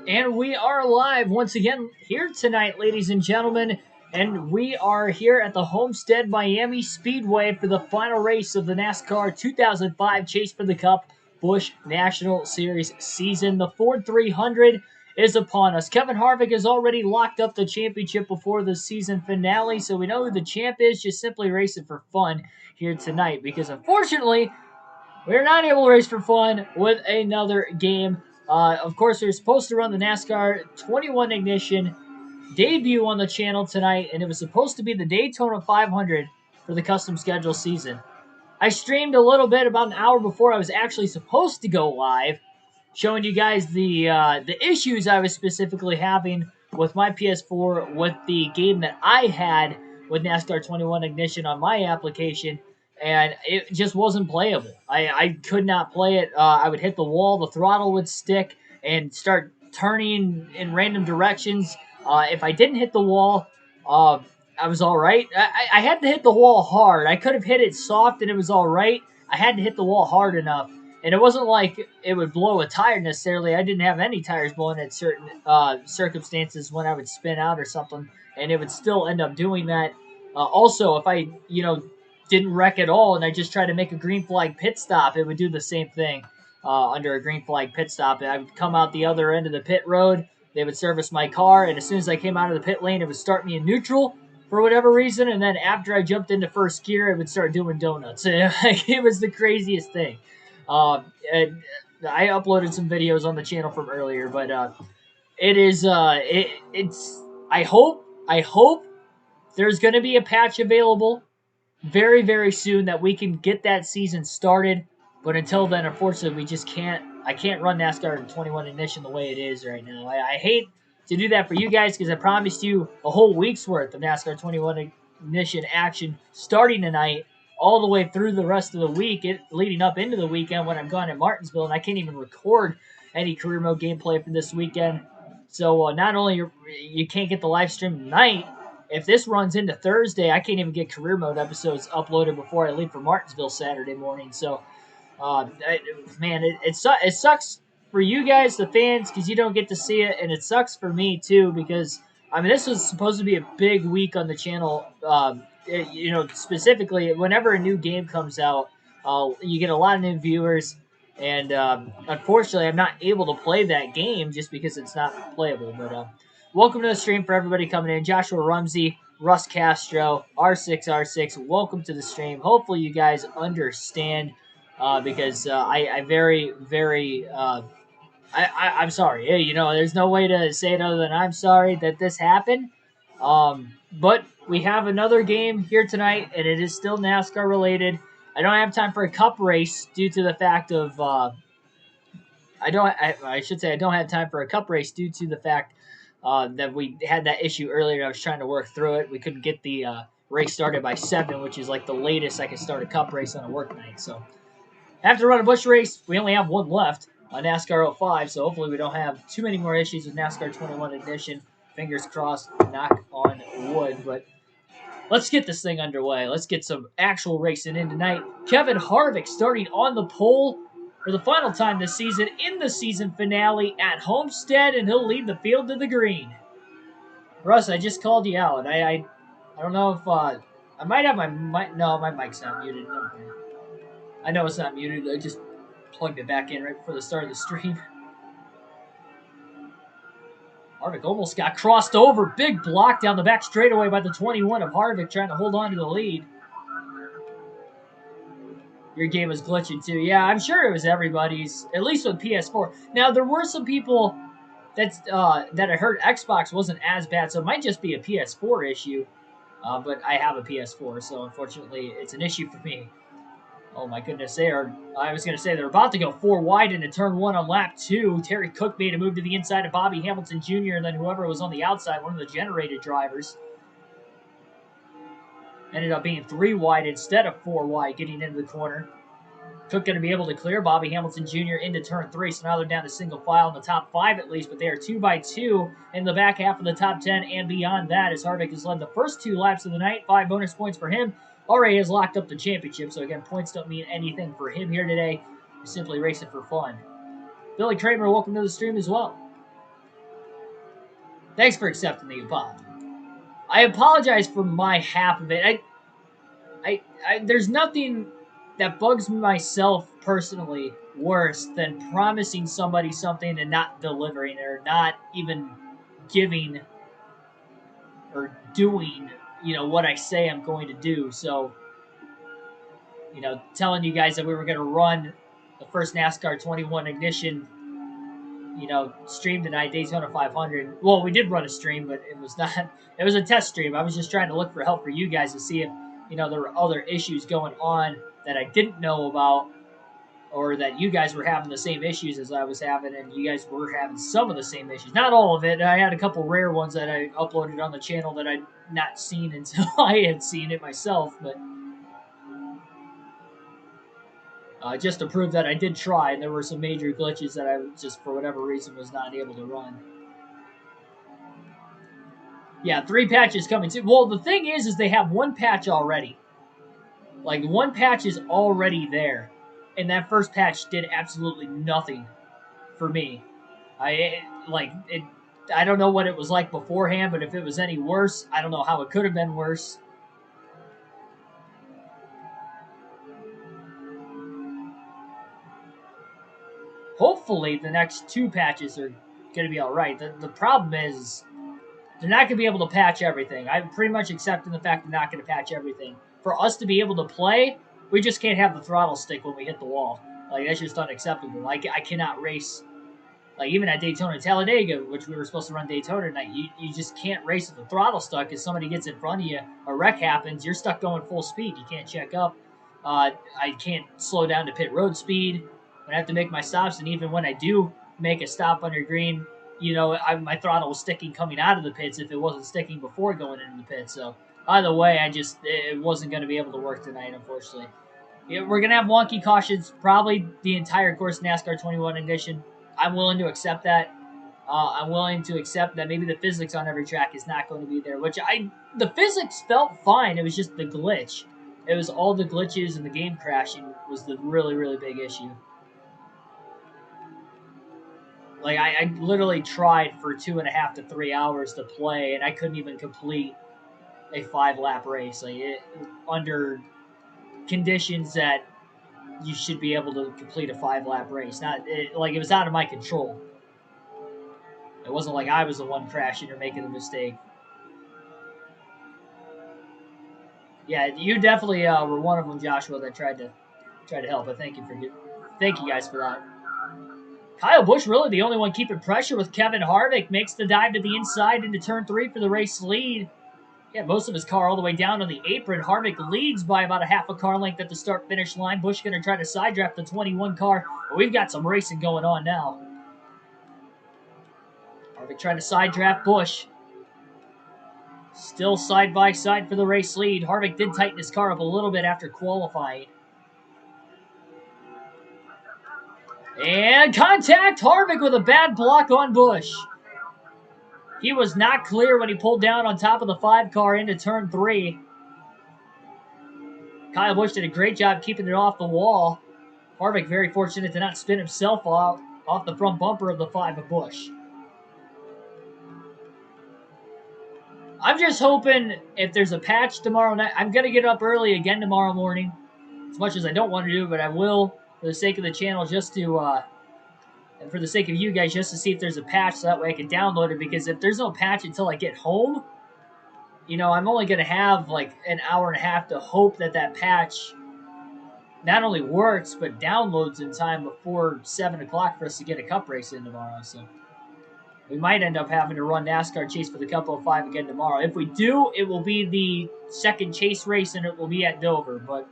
And we are live once again here tonight, ladies and gentlemen. And we are here at the Homestead-Miami Speedway for the final race of the NASCAR 2005 Chase for the Cup Busch National Series season. The Ford 300 is upon us. Kevin Harvick has already locked up the championship before the season finale, so we know who the champ is, just simply racing for fun here tonight. Because unfortunately, we're not able to race for fun with another game. Of course, we're supposed to run the NASCAR 21 Ignition debut on the channel tonight, and it was supposed to be the Daytona 500 for the custom schedule season. I streamed a little bit about an hour before I was actually supposed to go live, showing you guys the issues I was specifically having with my PS4 with the game that I had with NASCAR 21 Ignition on my application, and it just wasn't playable. I could not play it. I would hit the wall, the throttle would stick, and start turning in random directions. If I didn't hit the wall, I was all right. I had to hit the wall hard. I could have hit it soft and it was all right. I had to hit the wall hard enough. And it wasn't like it would blow a tire necessarily. I didn't have any tires blowing at certain circumstances when I would spin out or something, and it would still end up doing that. Also, if I, didn't wreck at all and I just tried to make a green flag pit stop, it would do the same thing under a green flag pit stop. I would come out the other end of the pit road. They would service my car, and as soon as I came out of the pit lane, it would start me in neutral for whatever reason, and then after I jumped into first gear, it would start doing donuts. It was the craziest thing. And I uploaded some videos on the channel from earlier, but it is it's. I hope there's going to be a patch available very very soon that we can get that season started. But until then, unfortunately, we just can't. I can't run NASCAR in 21 Ignition the way it is right now. I hate to do that for you guys because I promised you a whole week's worth of NASCAR 21 Ignition action starting tonight all the way through the rest of the week, leading up into the weekend when I'm gone at Martinsville, and I can't even record any career mode gameplay for this weekend. So not only you can't get the live stream tonight, if this runs into Thursday, I can't even get career mode episodes uploaded before I leave for Martinsville Saturday morning. So, man, it sucks for you guys, the fans, because you don't get to see it, and it sucks for me too because I mean this was supposed to be a big week on the channel. Specifically whenever a new game comes out, you get a lot of new viewers. And unfortunately, I'm not able to play that game just because it's not playable. But welcome to the stream for everybody coming in. Joshua Rumsey, Russ Castro, R6R6, welcome to the stream. Hopefully you guys understand because I very, very, I'm sorry. There's no way to say it other than I'm sorry that this happened. But we have another game here tonight, and it is still NASCAR related. I don't have time for a cup race due to the fact of I should say I don't have time for a cup race due to the fact that we had that issue earlier. I was trying to work through it. We couldn't get the race started by 7, which is like the latest I can start a cup race on a work night. So I have to run a Busch race. We only have one left on NASCAR 05, so hopefully we don't have too many more issues with NASCAR 21 Ignition. Fingers crossed, knock on wood. But let's get this thing underway. Let's get some actual racing in tonight. Kevin Harvick starting on the pole for the final time this season in the season finale at Homestead, and he'll lead the field to the green. Russ, I just called you out. I don't know if I might have my mic. No, my mic's not muted. Okay. I know it's not muted. I just plugged it back in right before the start of the stream. Harvick almost got crossed over. Big block down the back straightaway by the 21 of Harvick trying to hold on to the lead. Your game was glitching too. Yeah, I'm sure it was everybody's, at least with PS4. Now, there were some people that I heard Xbox wasn't as bad, so it might just be a PS4 issue. But I have a PS4, so unfortunately it's an issue for me. Oh my goodness, I was going to say they're about to go 4 wide into turn 1 on lap 2. Terry Cook made a move to the inside of Bobby Hamilton Jr., and then whoever was on the outside, one of the generated drivers, ended up being 3 wide instead of 4 wide getting into the corner. Cook going to be able to clear Bobby Hamilton Jr. into turn 3, so now they're down to single file in the top 5 at least, but they are 2 by 2 in the back half of the top 10 and beyond that as Harvick has led the first 2 laps of the night. 5 bonus points for him. Already has locked up the championship, so again, points don't mean anything for him here today. He's simply racing for fun. Billy Kramer, welcome to the stream as well. Thanks for accepting the apology. I apologize for my half of it. There's nothing that bugs myself personally worse than promising somebody something and not delivering it, or not even giving or doing, what I say I'm going to do. So, telling you guys that we were going to run the first NASCAR 21 Ignition, stream tonight, Daytona 500. Well, we did run a stream, but it was not, it was a test stream. I was just trying to look for help for you guys to see if, there were other issues going on that I didn't know about, or that you guys were having the same issues as I was having, and you guys were having some of the same issues. Not all of it. I had a couple rare ones that I uploaded on the channel that I'd not seen until I had seen it myself, but just to prove that I did try, and there were some major glitches that I just, for whatever reason, was not able to run. Yeah, 3 patches coming soon. Well, the thing is they have 1 patch already. Like, 1 patch is already there. And that first patch did absolutely nothing for me. I don't know what it was like beforehand, but if it was any worse, I don't know how it could have been worse. Hopefully, the next 2 patches are going to be alright. The problem is, they're not going to be able to patch everything. I'm pretty much accepting the fact they're not going to patch everything. For us to be able to play, we just can't have the throttle stick when we hit the wall. Like, that's just unacceptable. Like, I cannot race. Like, even at Daytona and Talladega, which we were supposed to run Daytona tonight, you just can't race with the throttle stuck because somebody gets in front of you, a wreck happens, you're stuck going full speed. You can't check up. I can't slow down to pit road speed. I have to make my stops, and even when I do make a stop under green, my throttle was sticking coming out of the pits if it wasn't sticking before going into the pits. So either way, it wasn't going to be able to work tonight, unfortunately. Yeah, we're going to have wonky cautions probably the entire course of NASCAR 21 Edition. I'm willing to accept that. I'm willing to accept that maybe the physics on every track is not going to be there, the physics felt fine. It was just the glitch. It was all the glitches and the game crashing was the really, really big issue. Like, I literally tried for 2.5 to 3 hours to play, and I couldn't even complete a 5-lap race. Under conditions that you should be able to complete a 5-lap race. It was out of my control. It wasn't like I was the one crashing or making the mistake. Yeah, you definitely were one of them, Joshua, that tried to help. But thank you guys for that. Kyle Busch really the only one keeping pressure with Kevin Harvick. Makes the dive to the inside into turn 3 for the race lead. Yeah, most of his car all the way down on the apron. Harvick leads by about a half a car length at the start-finish line. Busch going to try to side draft the 21 car. But we've got some racing going on now. Harvick trying to side draft Busch. Still side by side for the race lead. Harvick did tighten his car up a little bit after qualifying. And contact! Harvick with a bad block on Busch. He was not clear when he pulled down on top of the 5 car into turn 3. Kyle Busch did a great job keeping it off the wall. Harvick very fortunate to not spin himself off the front bumper of the 5 of Busch. I'm just hoping if there's a patch tomorrow night, I'm going to get up early again tomorrow morning. As much as I don't want to do, but I will for the sake of the channel, just to, and for the sake of you guys, just to see if there's a patch so that way I can download it. Because if there's no patch until I get home, I'm only going to have like an hour and a half to hope that that patch not only works, but downloads in time before 7 o'clock for us to get a cup race in tomorrow. So we might end up having to run NASCAR Chase for the Cup 05 again tomorrow. If we do, it will be the second chase race, and it will be at Dover. But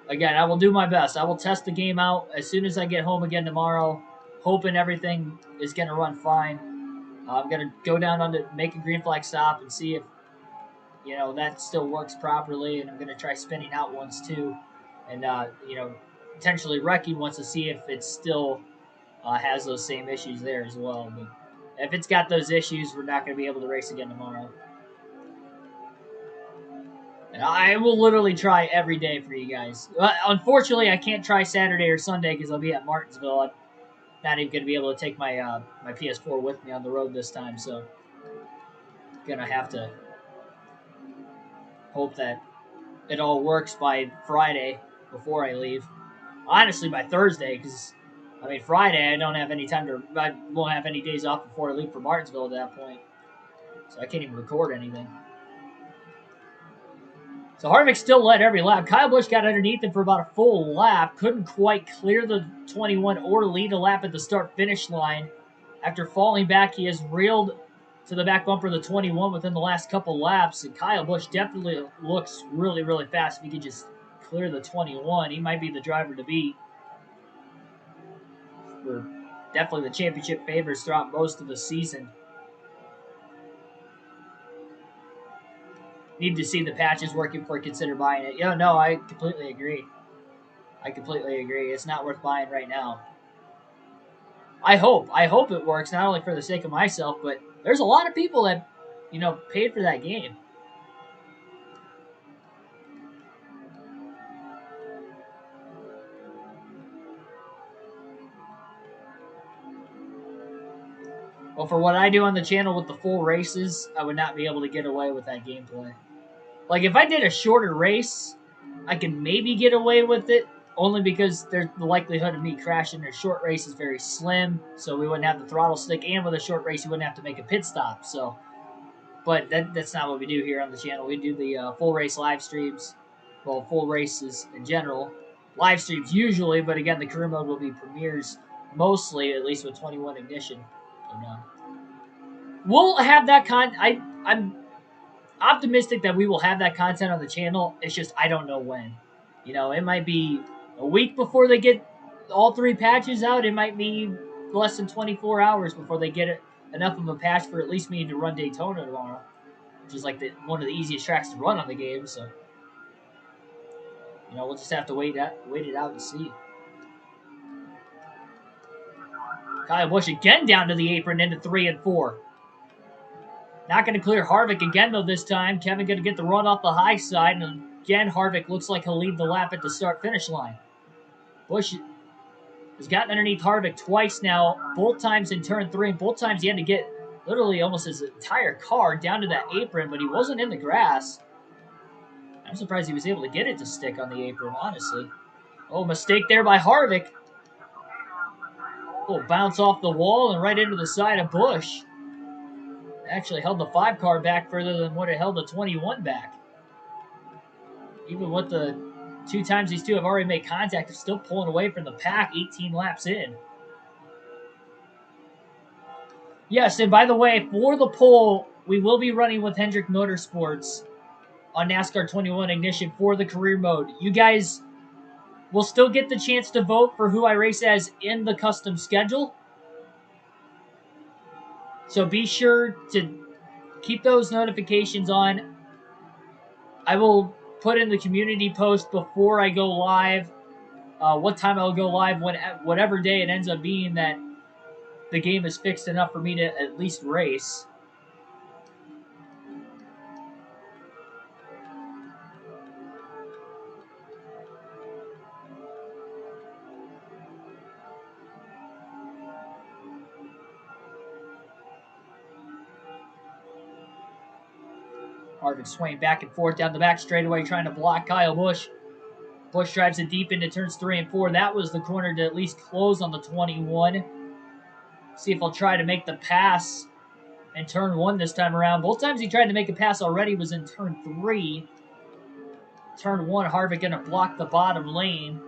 again, I will do my best. I will test the game out as soon as I get home again tomorrow, hoping everything is going to run fine. I'm going to go down on to make a green flag stop and see if, that still works properly. And I'm going to try spinning out once too. And, potentially wrecking once to see if it still has those same issues there as well. But if it's got those issues, we're not going to be able to race again tomorrow. And I will literally try every day for you guys. Unfortunately, I can't try Saturday or Sunday because I'll be at Martinsville. not even going to be able to take my my PS4 with me on the road this time, so gonna have to hope that it all works by Friday before I leave. Honestly, by Thursday, because I mean Friday I don't have any time to. I won't have any days off before I leave for Martinsville at that point, so I can't even record anything. So Harvick still led every lap. Kyle Busch got underneath him for about a full lap. Couldn't quite clear the 21 or lead a lap at the start-finish line. After falling back, he has reeled to the back bumper of the 21 within the last couple laps. And Kyle Busch definitely looks really, really fast. If he could just clear the 21, he might be the driver to beat. We're definitely the championship favorites throughout most of the season. Need to see the patches working before I consider buying it. Yeah, no, I completely agree. It's not worth buying right now. I hope it works, not only for the sake of myself, but there's a lot of people that, paid for that game. Well, for what I do on the channel with the full races, I would not be able to get away with that gameplay. Like, if I did a shorter race, I could maybe get away with it, only because the likelihood of me crashing in a short race is very slim, so we wouldn't have the throttle stick, and with a short race, you wouldn't have to make a pit stop, so... But that's not what we do here on the channel. We do the full race live streams, well, full races in general. Live streams usually, but again, the career mode will be premieres mostly, at least with 21 Ignition. We'll have that I'm optimistic that we will have that content on the channel. It's just I don't know when. It might be a week before they get all 3 patches out. It might be less than 24 hours before they get enough of a patch for at least me to run Daytona tomorrow, which is like one of the easiest tracks to run on the game. So, we'll just have to wait it out and see. Kyle Busch again down to the apron into 3 and 4. Not going to clear Harvick again, though, this time. Kevin going to get the run off the high side, and again, Harvick looks like he'll lead the lap at the start-finish line. Busch has gotten underneath Harvick twice now, both times in turn 3, and both times he had to get literally almost his entire car down to that apron, but he wasn't in the grass. I'm surprised he was able to get it to stick on the apron, honestly. Oh, mistake there by Harvick. Oh, bounce off the wall and right into the side of Busch. Actually held the 5 car back further than what it held the 21 back. Even with the 2 times these two have already made contact, they're still pulling away from the pack 18 laps in. Yes, and by the way, for the poll, we will be running with Hendrick Motorsports on NASCAR 21 Ignition for the career mode. You guys will still get the chance to vote for who I race as in the custom schedule. So be sure to keep those notifications on. I will put in the community post before I go live what time I'll go live, whatever day it ends up being that the game is fixed enough for me to at least race. Harvick swaying back and forth down the back straightaway, trying to block Kyle Busch. Busch drives it deep into turns 3 and 4. That was the corner to at least close on the 21. See if he'll try to make the pass in turn 1 this time around. Both times he tried to make a pass already was in turn 3. Turn 1, Harvick going to block the bottom lane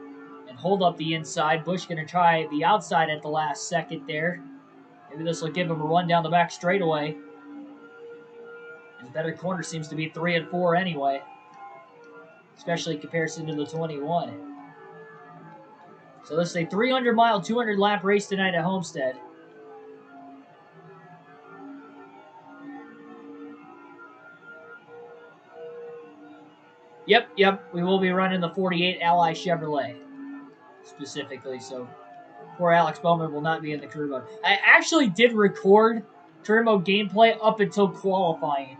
and hold up the inside. Busch going to try the outside at the last second there. Maybe this will give him a run down the back straightaway. His better corner seems to be 3 and 4 anyway, especially in comparison to the 21. So this is a 300-mile, 200-lap race tonight at Homestead. Yep, we will be running the 48 Ally Chevrolet, specifically, so poor Alex Bowman will not be in the career mode. I actually did record career mode gameplay up until qualifying,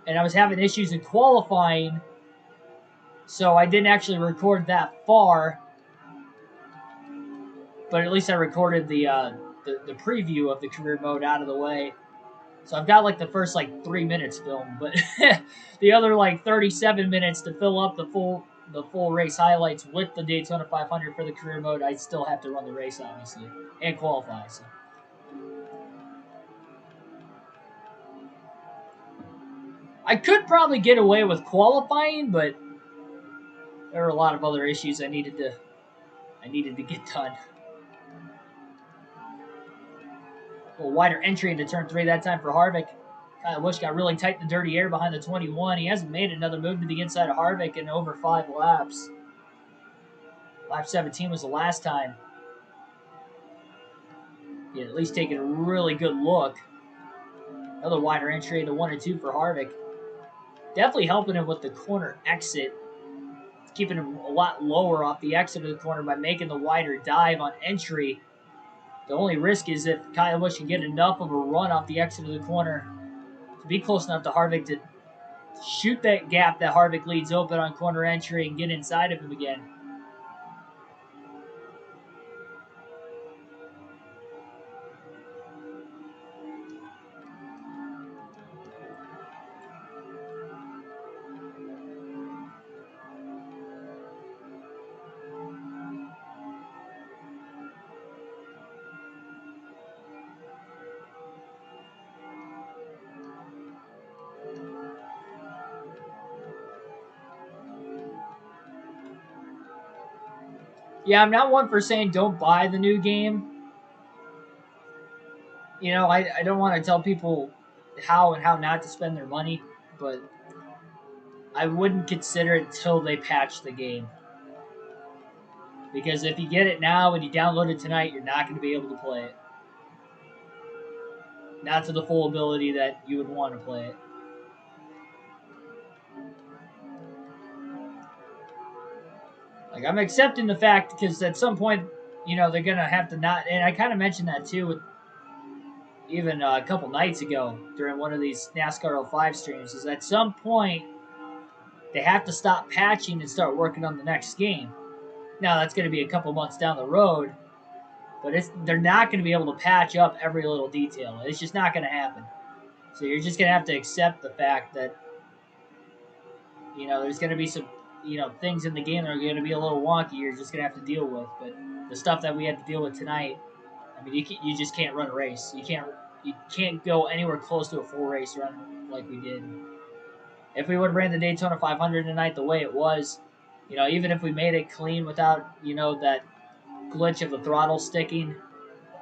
and I was having issues in qualifying, so I didn't actually record that far. but at least I recorded the preview of the career mode out of the way. So I've got like the first like 3 minutes filmed, but the other like 37 minutes to fill up the full race highlights with the Daytona 500 for the career mode. I still have to run the race, obviously, and qualify. So. I could probably get away with qualifying, but there were a lot of other issues I needed to get done. A little wider entry into turn 3 that time for Harvick. Kyle Busch got really tight in the dirty air behind the 21. He hasn't made another move to the inside of Harvick in over 5 laps. Lap 17 was the last time. He had at least taken a really good look. Another wider entry into 1 and 2 for Harvick. Definitely helping him with the corner exit. Keeping him a lot lower off the exit of the corner by making the wider dive on entry. The only risk is if Kyle Busch can get enough of a run off the exit of the corner to be close enough to Harvick to shoot that gap that Harvick leads open on corner entry and get inside of him again. Yeah, I'm not one for saying don't buy the new game. You know, I don't want to tell people how and how not to spend their money, but I wouldn't consider it until they patch the game. Because if you get it now and you download it tonight, you're not going to be able to play it. Not to the full ability that you would want to play it. Like, I'm accepting the fact because at some point, you know, they're going to have to not... And I kind of mentioned that, too, with even a couple nights ago during one of these NASCAR 05 streams, is at some point, they have to stop patching and start working on the next game. Now, that's going to be a couple months down the road, but they're not going to be able to patch up every little detail. It's just not going to happen. So you're just going to have to accept the fact that, you know, there's going to be some, you know, things in the game that are going to be a little wonky. You're just going to have to deal with. But the stuff that we had to deal with tonight, I mean, you just can't run a race. You can't go anywhere close to a full race run like we did. If we would have ran the Daytona 500 tonight the way it was, you know, even if we made it clean without, you know, that glitch of the throttle sticking,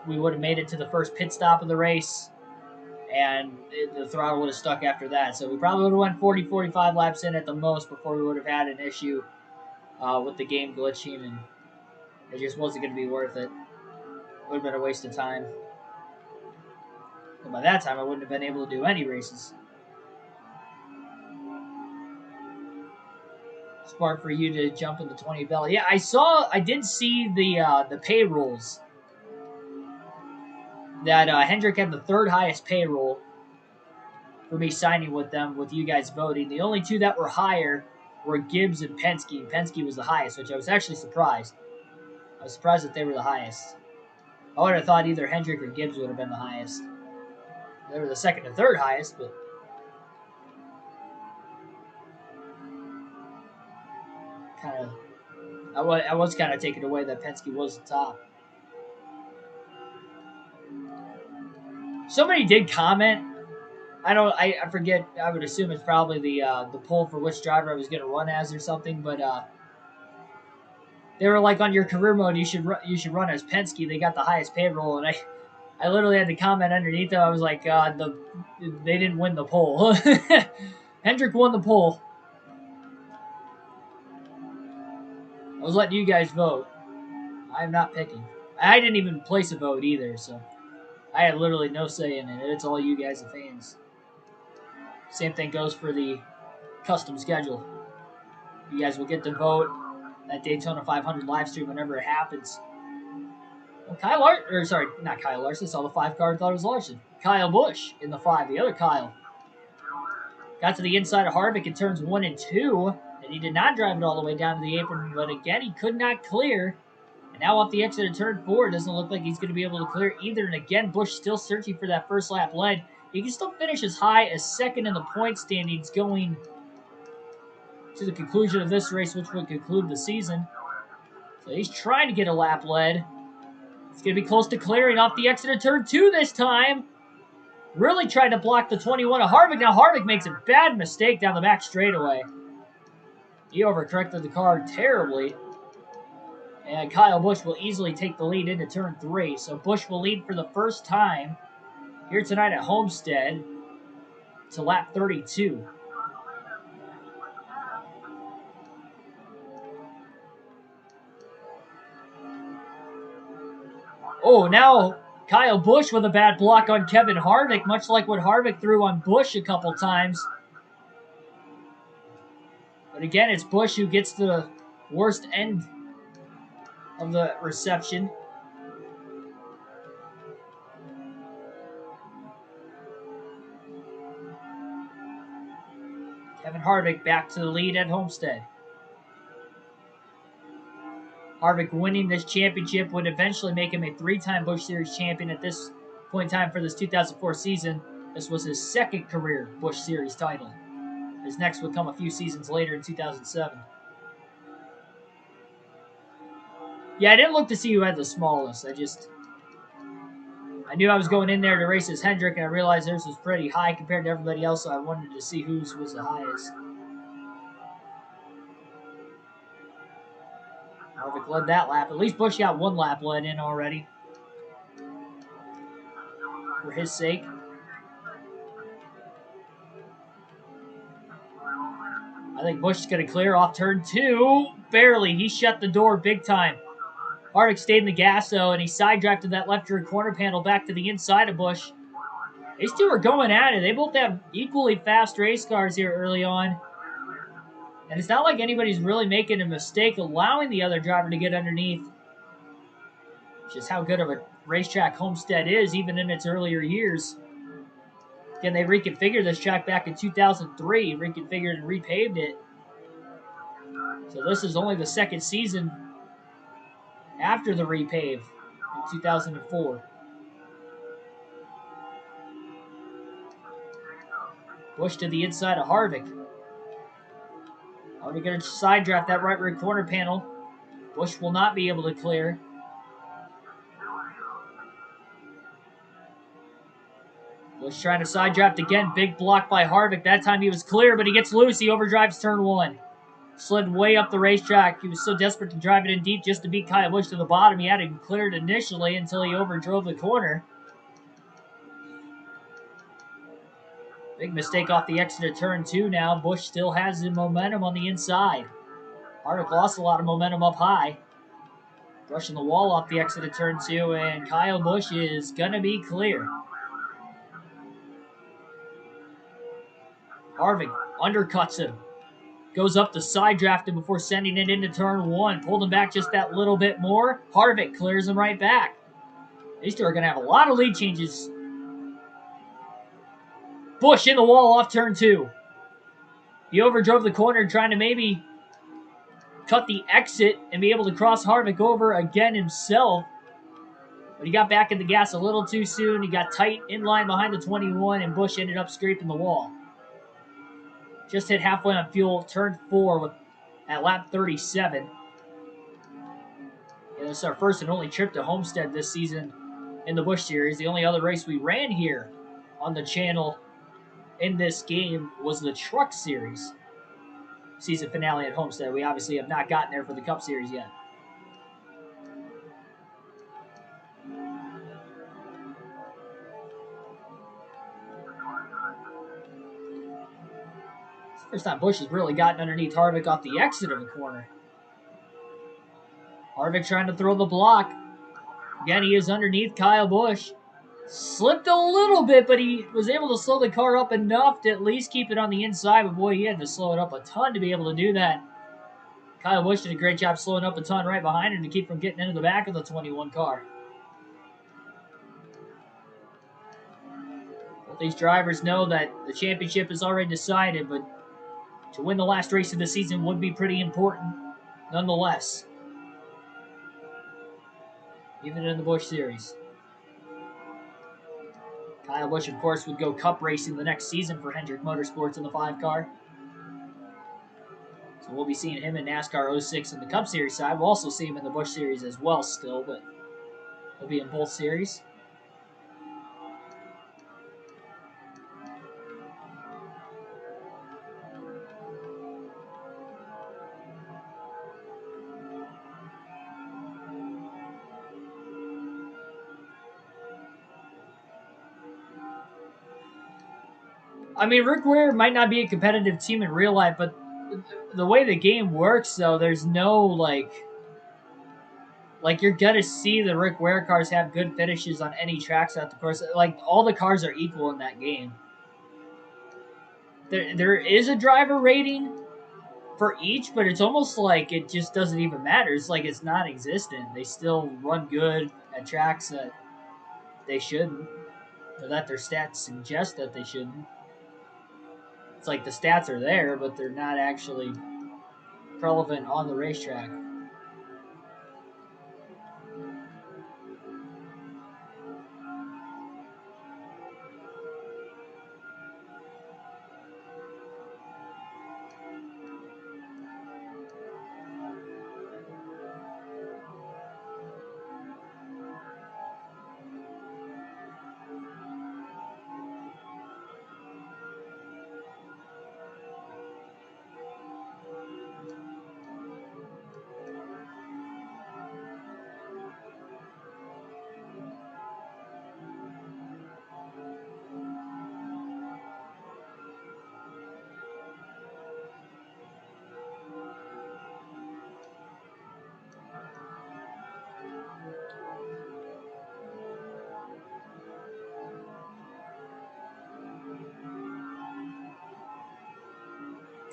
we would have made it to the first pit stop of the race, and the throttle would have stuck after that. So we probably would have went 40, 45 laps in at the most before we would have had an issue with the game glitching, and it just wasn't going to be worth it. It would have been a waste of time. And by that time, I wouldn't have been able to do any races. Smart for you to jump in the 20 bell. Yeah, I did see the payrolls. That Hendrick had the 3rd highest payroll for me signing with them, with you guys voting. The only 2 that were higher were Gibbs and Penske. And Penske was the highest, which I was actually surprised. I was surprised that they were the highest. I would have thought either Hendrick or Gibbs would have been the highest. They were the 2nd and 3rd highest, but kind of, I was kind of taken away that Penske was the top. Somebody did comment. I forget. I would assume it's probably the poll for which driver I was going to run as or something. But they were like, on your career mode, you should run as Penske. They got the highest payroll, and I literally had to comment underneath them. I was like, they didn't win the poll. Hendrick won the poll. I was letting you guys vote. I'm not picking. I didn't even place a vote either, so I had literally no say in it. It's all you guys, the fans. Same thing goes for the custom schedule. You guys will get to vote that Daytona 500 live stream whenever it happens. Well, not Kyle Larson. Saw the 5 car and thought it was Larson. Kyle Busch in the 5. The other Kyle got to the inside of Harvick in turns 1 and 2, and he did not drive it all the way down to the apron. But again, he could not clear. And Now off the exit of turn 4, doesn't look like he's going to be able to clear either. And again, Busch still searching for that first lap lead. He can still finish as high as second in the point standings going to the conclusion of this race, which would conclude the season. So he's trying to get a lap lead. It's going to be close to clearing off the exit of turn 2 this time. Really tried to block the 21 of Harvick. Now Harvick makes a bad mistake down the back straightaway. He overcorrected the car terribly. And Kyle Busch will easily take the lead into turn 3. So Busch will lead for the first time here tonight at Homestead to lap 32. Oh, now Kyle Busch with a bad block on Kevin Harvick, much like what Harvick threw on Busch a couple times. But again, it's Busch who gets the worst end of the reception. Kevin Harvick back to the lead at Homestead. Harvick winning this championship would eventually make him a 3-time Busch Series champion at this point in time for this 2004 season. This was his second career Busch Series title. His next would come a few seasons later in 2007. Yeah, I didn't look to see who had the smallest. I knew I was going in there to race as Hendrick, and I realized theirs was pretty high compared to everybody else, so I wanted to see whose was the highest. Harvick led that lap. At least Busch got one lap led in already. For his sake. I think Busch is going to clear off turn 2. Barely. He shut the door big time. Harvick stayed in the gas, though, and he side-drafted that left rear corner panel back to the inside of Busch. These two are going at it. They both have equally fast race cars here early on. And it's not like anybody's really making a mistake allowing the other driver to get underneath. Just how good of a racetrack Homestead is, even in its earlier years. Again, they reconfigured this track back in 2003. Reconfigured and repaved it. So this is only the second season after the repave in 2004. Busch to the inside of Harvick. Harvick going to side draft that right rear corner panel. Busch will not be able to clear. Busch trying to side draft again. Big block by Harvick. That time he was clear, but he gets loose. He overdrives turn 1. Slid way up the racetrack. He was so desperate to drive it in deep just to beat Kyle Busch to the bottom. He had him cleared initially until he overdrove the corner. Big mistake off the exit of turn 2 now. Busch still has the momentum on the inside. Harvick lost a lot of momentum up high. Brushing the wall off the exit of turn 2, and Kyle Busch is going to be clear. Harvick undercuts him. Goes up to side draft him before sending it into turn 1. Pulled him back just that little bit more. Harvick clears him right back. These two are going to have a lot of lead changes. Busch in the wall off turn 2. He overdrove the corner trying to maybe cut the exit and be able to cross Harvick over again himself. But he got back in the gas a little too soon. He got tight in line behind the 21, and Busch ended up scraping the wall. Just hit halfway on fuel, turn 4 at lap 37. And this is our first and only trip to Homestead this season in the Busch Series. The only other race we ran here on the channel in this game was the Truck Series season finale at Homestead. We obviously have not gotten there for the Cup Series yet. First time Busch has really gotten underneath Harvick off the exit of the corner. Harvick trying to throw the block. Again, he is underneath Kyle Busch. Slipped a little bit, but he was able to slow the car up enough to at least keep it on the inside. But boy, he had to slow it up a ton to be able to do that. Kyle Busch did a great job slowing up a ton right behind him to keep from getting into the back of the 21 car. Both these drivers know that the championship is already decided, but to win the last race of the season would be pretty important nonetheless. even in the Busch Series. Kyle Busch, of course, would go Cup racing the next season for Hendrick Motorsports in the 5-car. So we'll be seeing him in NASCAR 06 in the Cup Series side. We'll also see him in the Busch Series as well still, but he'll be in both series. I mean, Rick Ware might not be a competitive team in real life, but the way the game works, though, there's no, like you're gonna see the Rick Ware cars have good finishes on any tracks throughout the course. Like, all the cars are equal in that game. There is a driver rating for each, but it's almost like it just doesn't even matter. It's like it's non-existent. They still run good at tracks that they shouldn't, or that their stats suggest that they shouldn't. It's like the stats are there, but they're not actually relevant on the racetrack.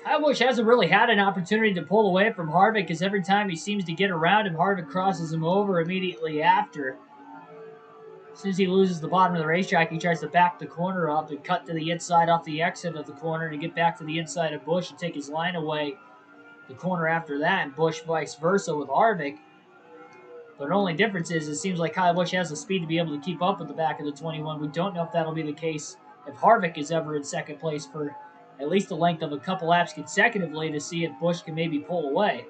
Kyle Busch hasn't really had an opportunity to pull away from Harvick, because every time he seems to get around him, Harvick crosses him over immediately after. As soon as he loses the bottom of the racetrack, he tries to back the corner up and cut to the inside off the exit of the corner to get back to the inside of Busch and take his line away the corner after that, and Busch vice versa with Harvick. But the only difference is it seems like Kyle Busch has the speed to be able to keep up with the back of the 21. We don't know if that'll be the case if Harvick is ever in second place for at least the length of a couple laps consecutively, to see if Busch can maybe pull away.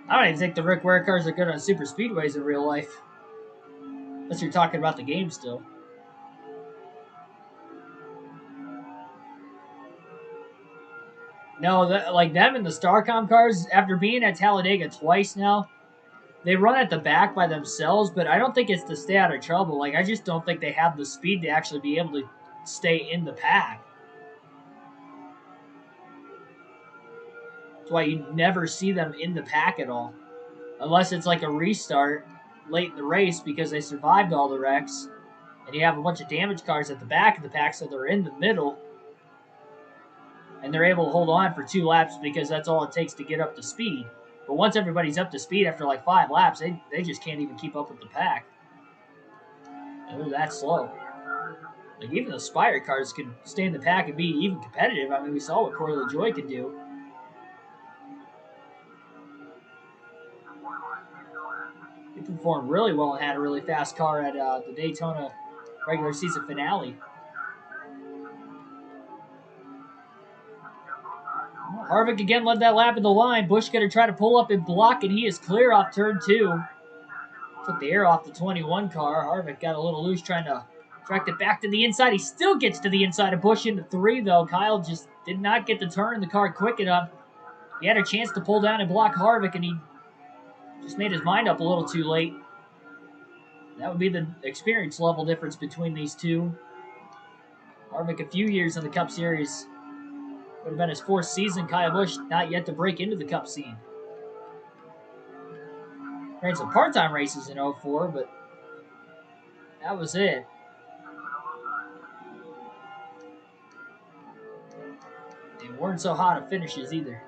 I don't even think the Rick Ware cars are good on super speedways in real life. Unless you're talking about the game still. No, like them and the Starcom cars, after being at Talladega twice now, they run at the back by themselves, but I don't think it's to stay out of trouble. Like, I just don't think they have the speed to actually be able to stay in the pack. That's why you never see them in the pack at all. Unless it's like a restart late in the race because they survived all the wrecks, and you have a bunch of damaged cars at the back of the pack, so they're in the middle, and they're able to hold on for 2 laps because that's all it takes to get up to speed. But once everybody's up to speed after like 5 laps, they just can't even keep up with the pack. They're that slow. Like, even the Spire cars could stay in the pack and be even competitive. I mean, we saw what Corey LaJoie could do. He performed really well and had a really fast car at the Daytona regular season finale. Harvick again led that lap in the line. Busch going to try to pull up and block, and he is clear off turn 2. Took the air off the 21 car. Harvick got a little loose trying to direct it back to the inside. He still gets to the inside of Busch into 3, though. Kyle just did not get the turn in the car quick enough. He had a chance to pull down and block Harvick, and he just made his mind up a little too late. That would be the experience level difference between these two. Harvick, a few years in the Cup Series. Would have been his 4th season. Kyle Busch not yet to break into the Cup scene. Ran some part-time races in 04, but that was it. They weren't so hot at finishes either.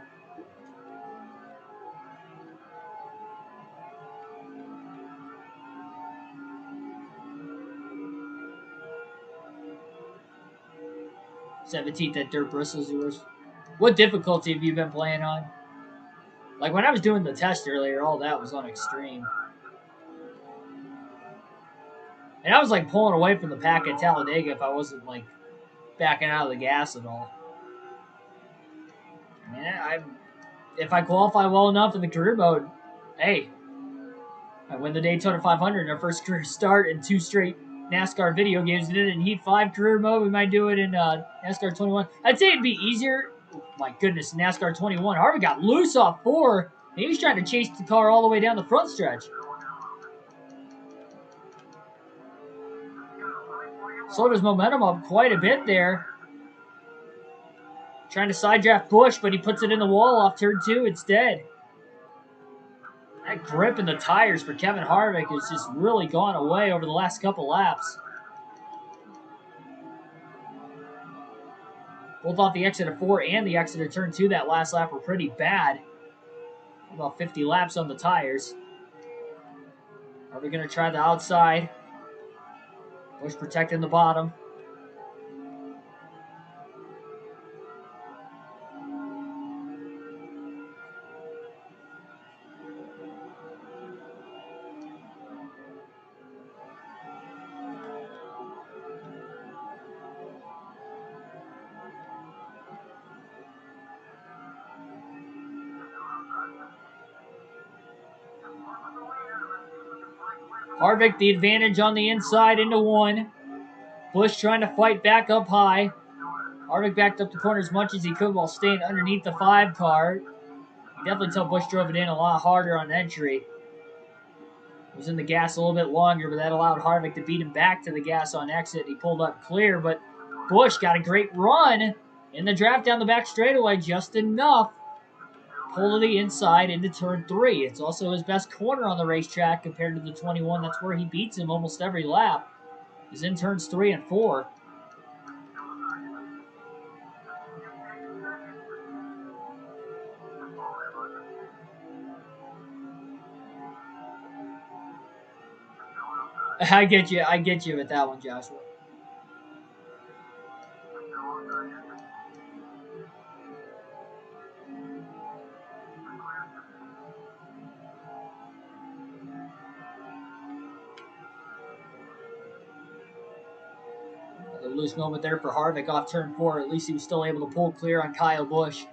'17th at Dirt Bristles yours. What difficulty have you been playing on? Like when I was doing the test earlier, all that was on extreme. And I was like pulling away from the pack at Talladega if I wasn't like backing out of the gas at all. Yeah, if I qualify well enough in the career mode, hey, I win the Daytona 500 in our first career start in 2 straight NASCAR video games. Did it in Heat 5 career mode. We might do it in NASCAR 21. I'd say it'd be easier. Oh, my goodness, NASCAR 21. Harvick got loose off 4. And he was trying to chase the car all the way down the front stretch. Slowed his momentum up quite a bit there. Trying to side draft Busch, but he puts it in the wall off turn 2 instead. That grip in the tires for Kevin Harvick has just really gone away over the last couple laps. Both off the exit of 4 and the exit of turn 2 that last lap were pretty bad. About 50 laps on the tires. Are we going to try the outside? Busch protecting the bottom. Harvick the advantage on the inside into 1. Busch trying to fight back up high. Harvick backed up the corner as much as he could while staying underneath the 5 car. You definitely tell Busch drove it in a lot harder on entry. Was in the gas a little bit longer, but that allowed Harvick to beat him back to the gas on exit. He pulled up clear, but Busch got a great run in the draft down the back straightaway, just enough. Pull to the inside into turn 3. It's also his best corner on the racetrack compared to the 21. That's where he beats him almost every lap. He's in turns 3 and 4. I get you with that one, Joshua. A loose moment there for Harvick off turn 4. At least he was still able to pull clear on Kyle Busch.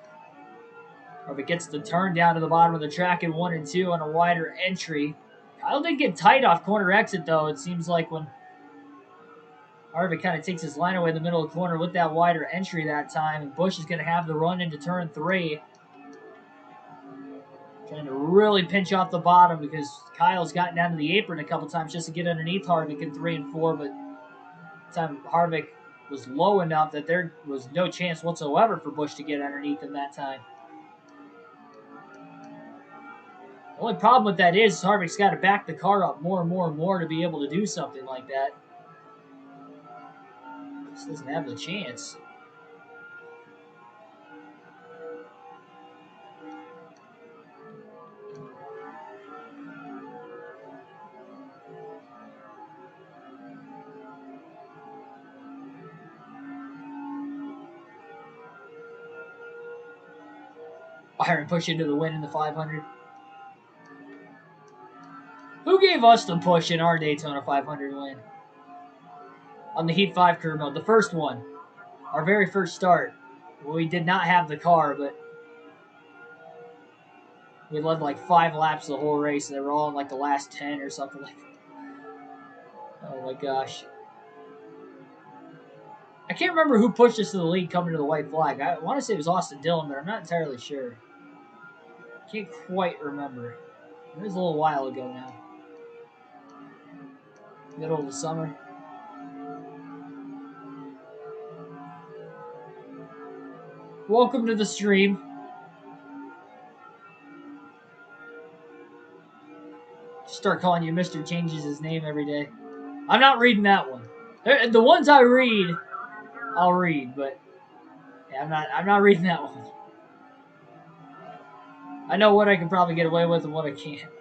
Harvick gets the turn down to the bottom of the track in 1 and 2 on a wider entry. Kyle did get tight off corner exit, though. It seems like when Harvick kind of takes his line away in the middle of the corner with that wider entry that time, and Busch is going to have the run into turn 3. Trying to really pinch off the bottom because Kyle's gotten down to the apron a couple times just to get underneath Harvick in 3 and 4, but time Harvick was low enough that there was no chance whatsoever for Busch to get underneath him that time. The only problem with that is Harvick's got to back the car up more and more and more to be able to do something like that. Just doesn't have the chance. Byron push into the win in the 500. Who gave us the push in our Daytona 500 win? On the Heat 5 career mode, the first one. Our very first start. We did not have the car, but we led like 5 laps the whole race, and they were all in like the last 10 or something like that. Oh my gosh. I can't remember who pushed us to the lead coming to the white flag. I want to say it was Austin Dillon, but I'm not entirely sure. Can't quite remember. It was a little while ago now. Middle of the summer. Welcome to the stream. Start calling you Mr. Changes his name every day. I'm not reading that one. The ones I read, I'll read, but yeah, I'm not reading that one. I know what I can probably get away with and what I can't.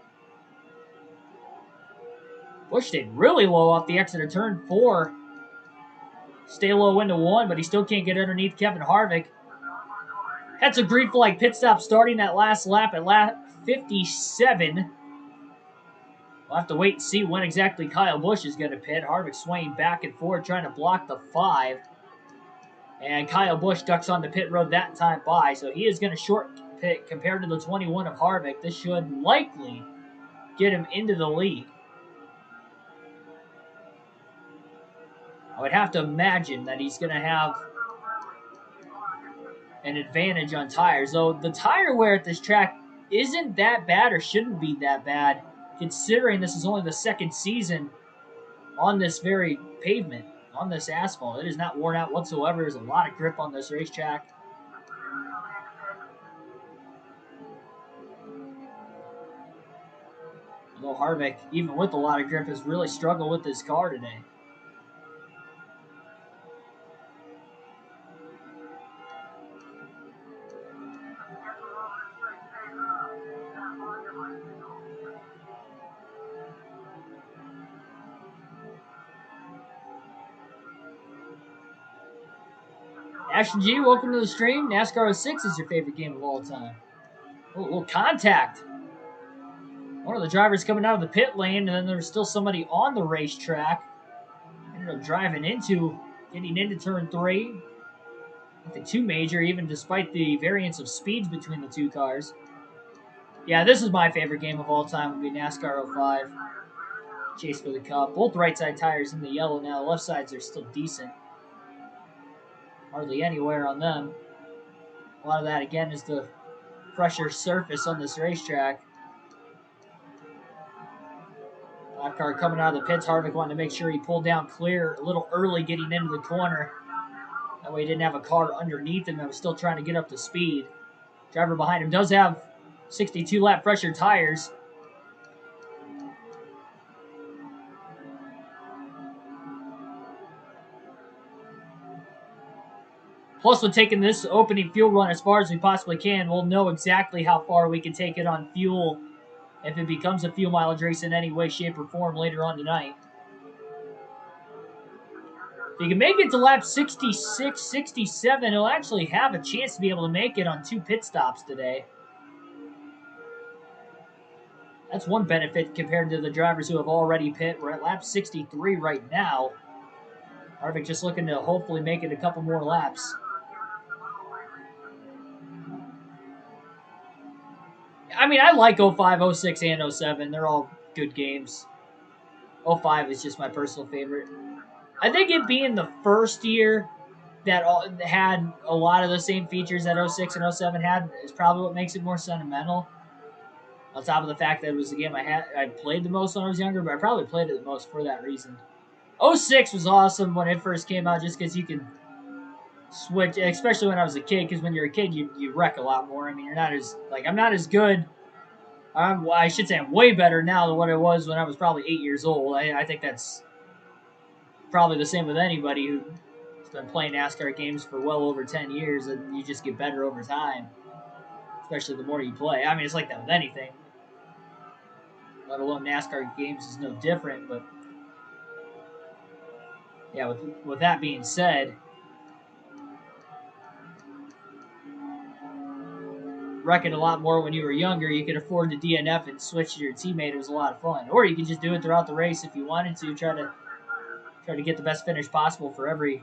Busch stayed really low off the exit of turn 4. Stay low into 1, but he still can't get underneath Kevin Harvick. That's a green flag pit stop starting that last lap at lap 57. We'll have to wait and see when exactly Kyle Busch is going to pit. Harvick swaying back and forth, trying to block the 5. And Kyle Busch ducks on the pit road that time by, so he is going to short pit compared to the 21 of Harvick. This should likely get him into the lead. I would have to imagine that he's going to have an advantage on tires, though the tire wear at this track isn't that bad or shouldn't be that bad, considering this is only the second season on this very pavement, on this asphalt. It is not worn out whatsoever. There's a lot of grip on this racetrack. Although Harvick, even with a lot of grip, has really struggled with his car today. Ashton G, welcome to the stream. NASCAR 06 is your favorite game of all time. Oh, a little contact. One of the drivers coming out of the pit lane, and then there was still somebody on the racetrack. Ended up getting into turn 3. Nothing too major, even despite the variance of speeds between the two cars. Yeah, this is my favorite game of all time. Would be NASCAR 05. Chase for the Cup. Both right side tires in the yellow now. The left sides are still decent. Hardly any wear on them. A lot of that, again, is the fresher surface on this racetrack. Lap car coming out of the pits. Harvick wanted to make sure he pulled down clear a little early getting into the corner. That way he didn't have a car underneath him that was still trying to get up to speed. Driver behind him does have 62 lap fresher tires. Plus, with taking this opening fuel run as far as we possibly can, we'll know exactly how far we can take it on fuel if it becomes a fuel mileage race in any way, shape, or form later on tonight. If you can make it to lap 66, 67, he'll actually have a chance to be able to make it on 2 pit stops today. That's one benefit compared to the drivers who have already pit. We're at lap 63 right now. Harvick just looking to hopefully make it a couple more laps. I mean, I like 05, 06, and 07. They're all good games. 05 is just my personal favorite. I think it being the first year that had a lot of the same features that 06 and 07 had is probably what makes it more sentimental. On top of the fact that it was the game I played the most when I was younger, but I probably played it the most for that reason. 06 was awesome when it first came out just because you can switch, especially when I was a kid, because when you're a kid, you wreck a lot more. I mean, you're not as, I'm not as good. I should say I'm way better now than what I was when I was probably 8 years old. I think that's probably the same with anybody who's been playing NASCAR games for well over 10 years, and you just get better over time, especially the more you play. I mean, it's like that with anything, let alone NASCAR games is no different, but yeah, with that being said, wrecking a lot more when you were younger. You could afford to DNF and switch to your teammate. It was a lot of fun. Or you could just do it throughout the race if you wanted to. Try to get the best finish possible for every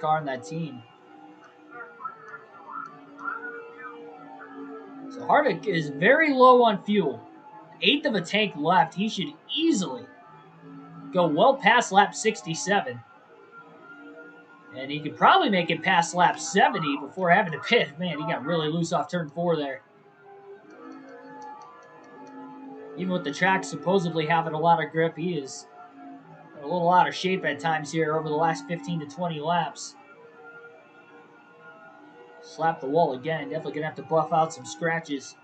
car in that team. So Harvick is very low on fuel. 1/8 of a tank left. He should easily go well past lap 67. And he could probably make it past lap 70 before having to pit. Man, he got really loose off turn 4 there. Even with the track supposedly having a lot of grip, he is a little out of shape at times here over the last 15 to 20 laps. Slap the wall again. Definitely going to have to buff out some scratches.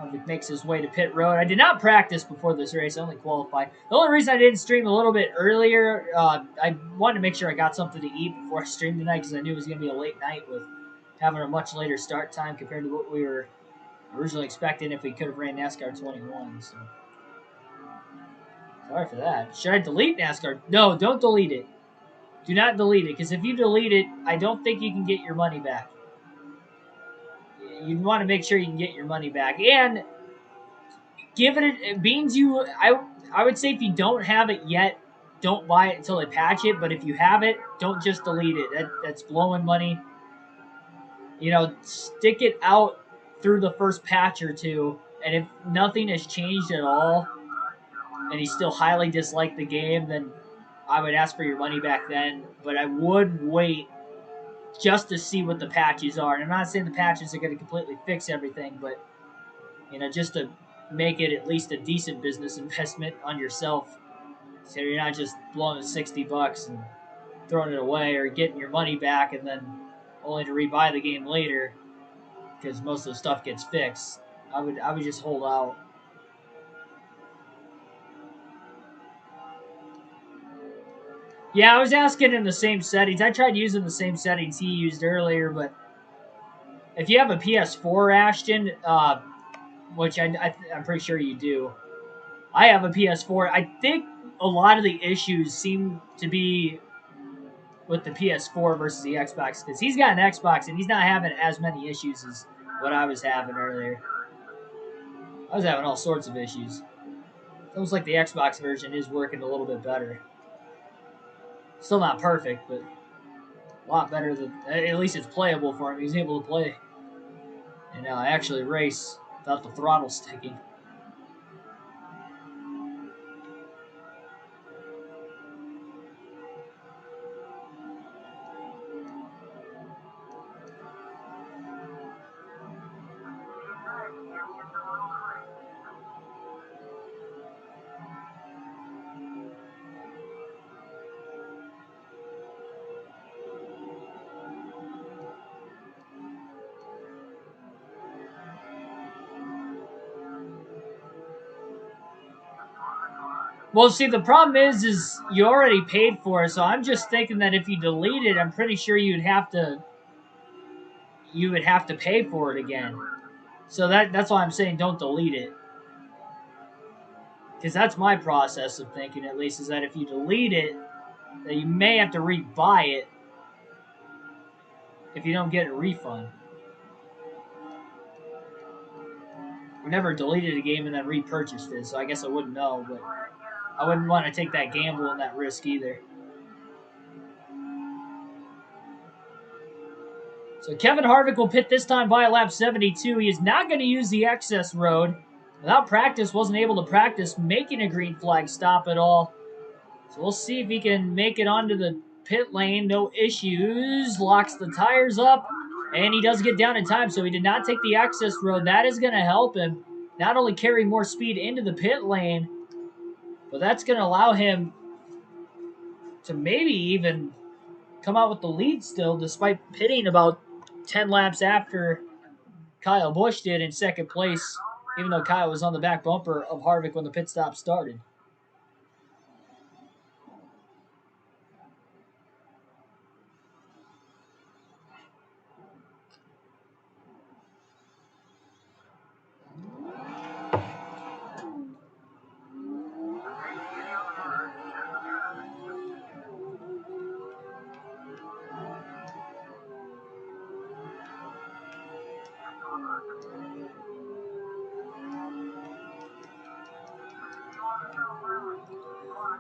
Harvick makes his way to pit road. I did not practice before this race. I only qualified. The only reason I didn't stream a little bit earlier, I wanted to make sure I got something to eat before I streamed tonight because I knew it was going to be a late night with having a much later start time compared to what we were originally expecting if we could have ran NASCAR 21. So sorry for that. Should I delete NASCAR? No, don't delete it. Do not delete it, because if you delete it, I don't think you can get your money back. you want to make sure you can get your money back. And give it Beans, I would say if you don't have it yet, don't buy it until they patch it. But if you have it, don't just delete it. That's blowing money. You know, stick it out through the first patch or two, and if nothing has changed at all, and you still highly dislike the game, then I would ask for your money back then. But I would wait just to see what the patches are. And I'm not saying the patches are going to completely fix everything, but you know, just to make it at least a decent business investment on yourself, so you're not just blowing $60 and throwing it away, or getting your money back and then only to rebuy the game later because most of the stuff gets fixed. I would just hold out. Yeah, I was asking in the same settings. I tried using the same settings he used earlier, but if you have a PS4, Ashton, which I'm pretty sure you do, I have a PS4. I think a lot of the issues seem to be with the PS4 versus the Xbox, because he's got an Xbox and he's not having as many issues as what I was having earlier. I was having all sorts of issues. It's almost like the Xbox version is working a little bit better. Still not perfect, but a lot better than, at least it's playable for him. He's able to play and actually race without the throttle sticking. Well, see, the problem is you already paid for it, so I'm just thinking that if you delete it, I'm pretty sure you would have to pay for it again. So that's why I'm saying don't delete it. Because that's my process of thinking, at least, is that if you delete it, that you may have to rebuy it if you don't get a refund. I never deleted a game and then repurchased it, so I guess I wouldn't know, but I wouldn't want to take that gamble and that risk either. So Kevin Harvick will pit this time by lap 72. He is not going to use the excess road. Without practice, wasn't able to practice making a green flag stop at all. So we'll see if he can make it onto the pit lane. No issues. Locks the tires up. And he does get down in time, so he did not take the access road. That is going to help him not only carry more speed into the pit lane, but that's going to allow him to maybe even come out with the lead still, despite pitting about 10 laps after Kyle Busch did in second place, even though Kyle was on the back bumper of Harvick when the pit stop started.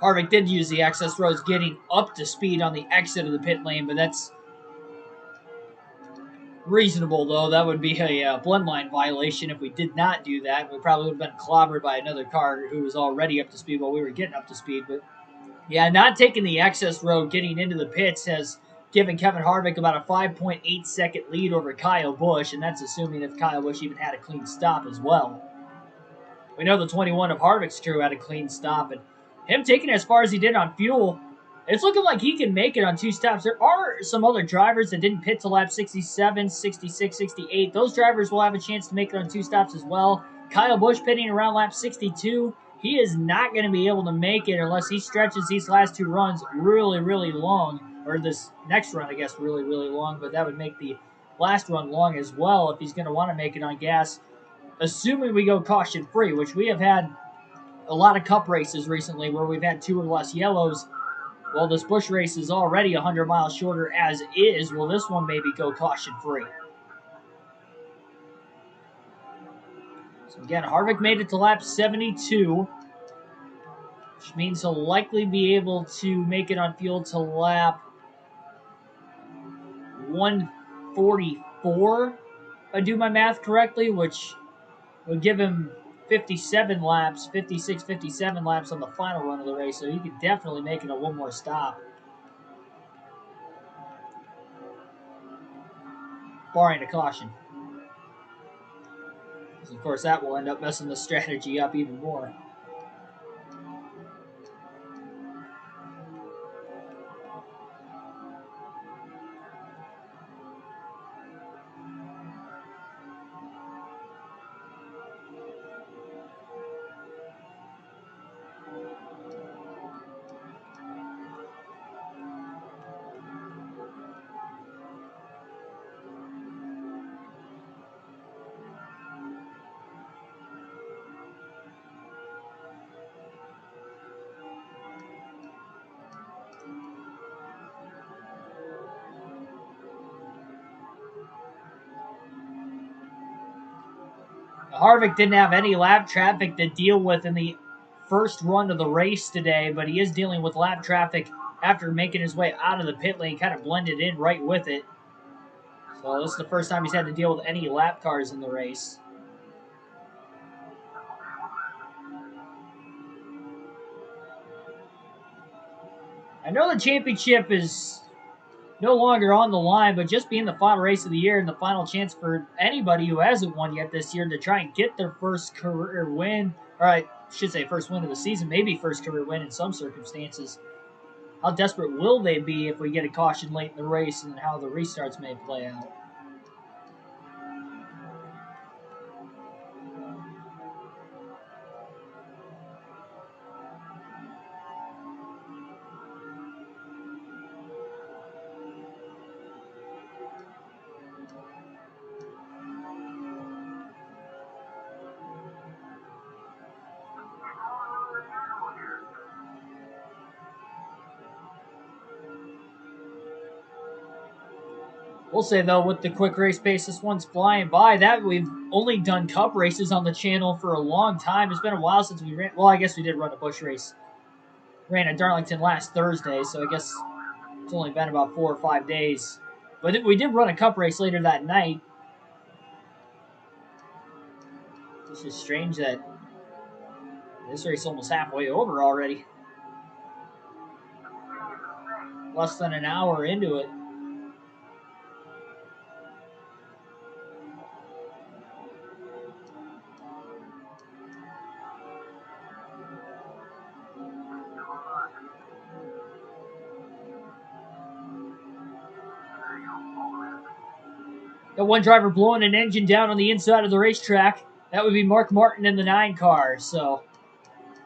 Harvick did use the access roads getting up to speed on the exit of the pit lane, but that's reasonable, though. That would be a blend line violation if we did not do that. We probably would have been clobbered by another car who was already up to speed while we were getting up to speed. But yeah, not taking the access road getting into the pits has given Kevin Harvick about a 5.8 second lead over Kyle Busch, and that's assuming if Kyle Busch even had a clean stop as well. We know the 21 of Harvick's crew had a clean stop, and him taking it as far as he did on fuel, it's looking like he can make it on two stops. There are some other drivers that didn't pit to lap 67, 66, 68. Those drivers will have a chance to make it on two stops as well. Kyle Busch pitting around lap 62. He is not going to be able to make it unless he stretches these last two runs really, really long. Or this next run, I guess, really, really long. But that would make the last run long as well if he's going to want to make it on gas. Assuming we go caution-free, which we have had a lot of cup races recently where we've had two or less yellows. Well, this Busch race is already 100 miles shorter as is. Well, this one maybe go caution-free. So again, Harvick made it to lap 72, which means he'll likely be able to make it on field to lap 144, if I do my math correctly, which would give him 57 laps, 56, 57 laps on the final run of the race, so he could definitely make it a one more stop. Barring a caution. Because of course that will end up messing the strategy up even more. Harvick didn't have any lap traffic to deal with in the first run of the race today, but he is dealing with lap traffic after making his way out of the pit lane, kind of blended in right with it. So this is the first time he's had to deal with any lap cars in the race. I know the championship is no longer on the line, but just being the final race of the year and the final chance for anybody who hasn't won yet this year to try and get their first career win, or I should say first win of the season, maybe first career win in some circumstances. How desperate will they be if we get a caution late in the race, and how the restarts may play out? We'll say, though, with the quick race pace, this one's flying by. That we've only done cup races on the channel for a long time. It's been a while since we ran. Well, I guess we did run a Busch race. Ran at Darlington last Thursday, so I guess it's only been about 4 or 5 days. But we did run a cup race later that night. It's just strange that this race is almost halfway over already. Less than an hour into it. Got one driver blowing an engine down on the inside of the racetrack. That would be Mark Martin in the 9 car. So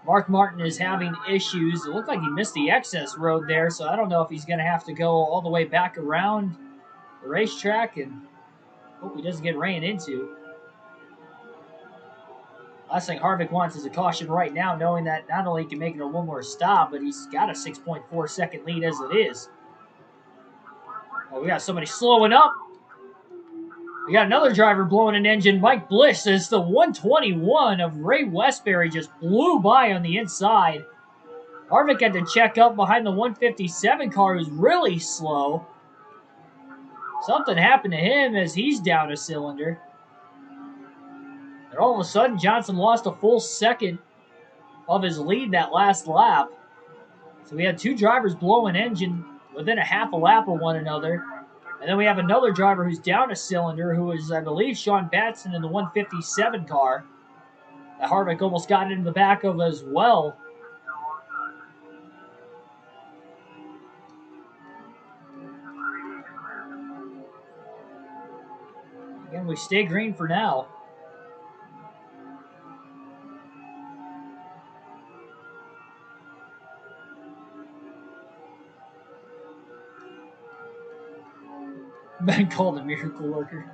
Mark Martin is having issues. It looked like he missed the excess road there, so I don't know if he's going to have to go all the way back around the racetrack, and hope he doesn't get ran into. Last thing Harvick wants is a caution right now, knowing that not only he can make it a one more stop, but he's got a 6.4 second lead as it is. Oh, we got somebody slowing up. We got another driver blowing an engine. Mike Bliss says the 121 of Ray Westbury just blew by on the inside. Harvick had to check up behind the 157 car, who's really slow. Something happened to him as he's down a cylinder. And all of a sudden, Johnson lost a full second of his lead that last lap. So we had 2 drivers blowing engine within a half a lap of one another. And then we have another driver who's down a cylinder, who is, I believe, Sean Batson in the 157 car. That Harvick almost got into the back of as well. Again, we stay green for now. Been called a miracle worker.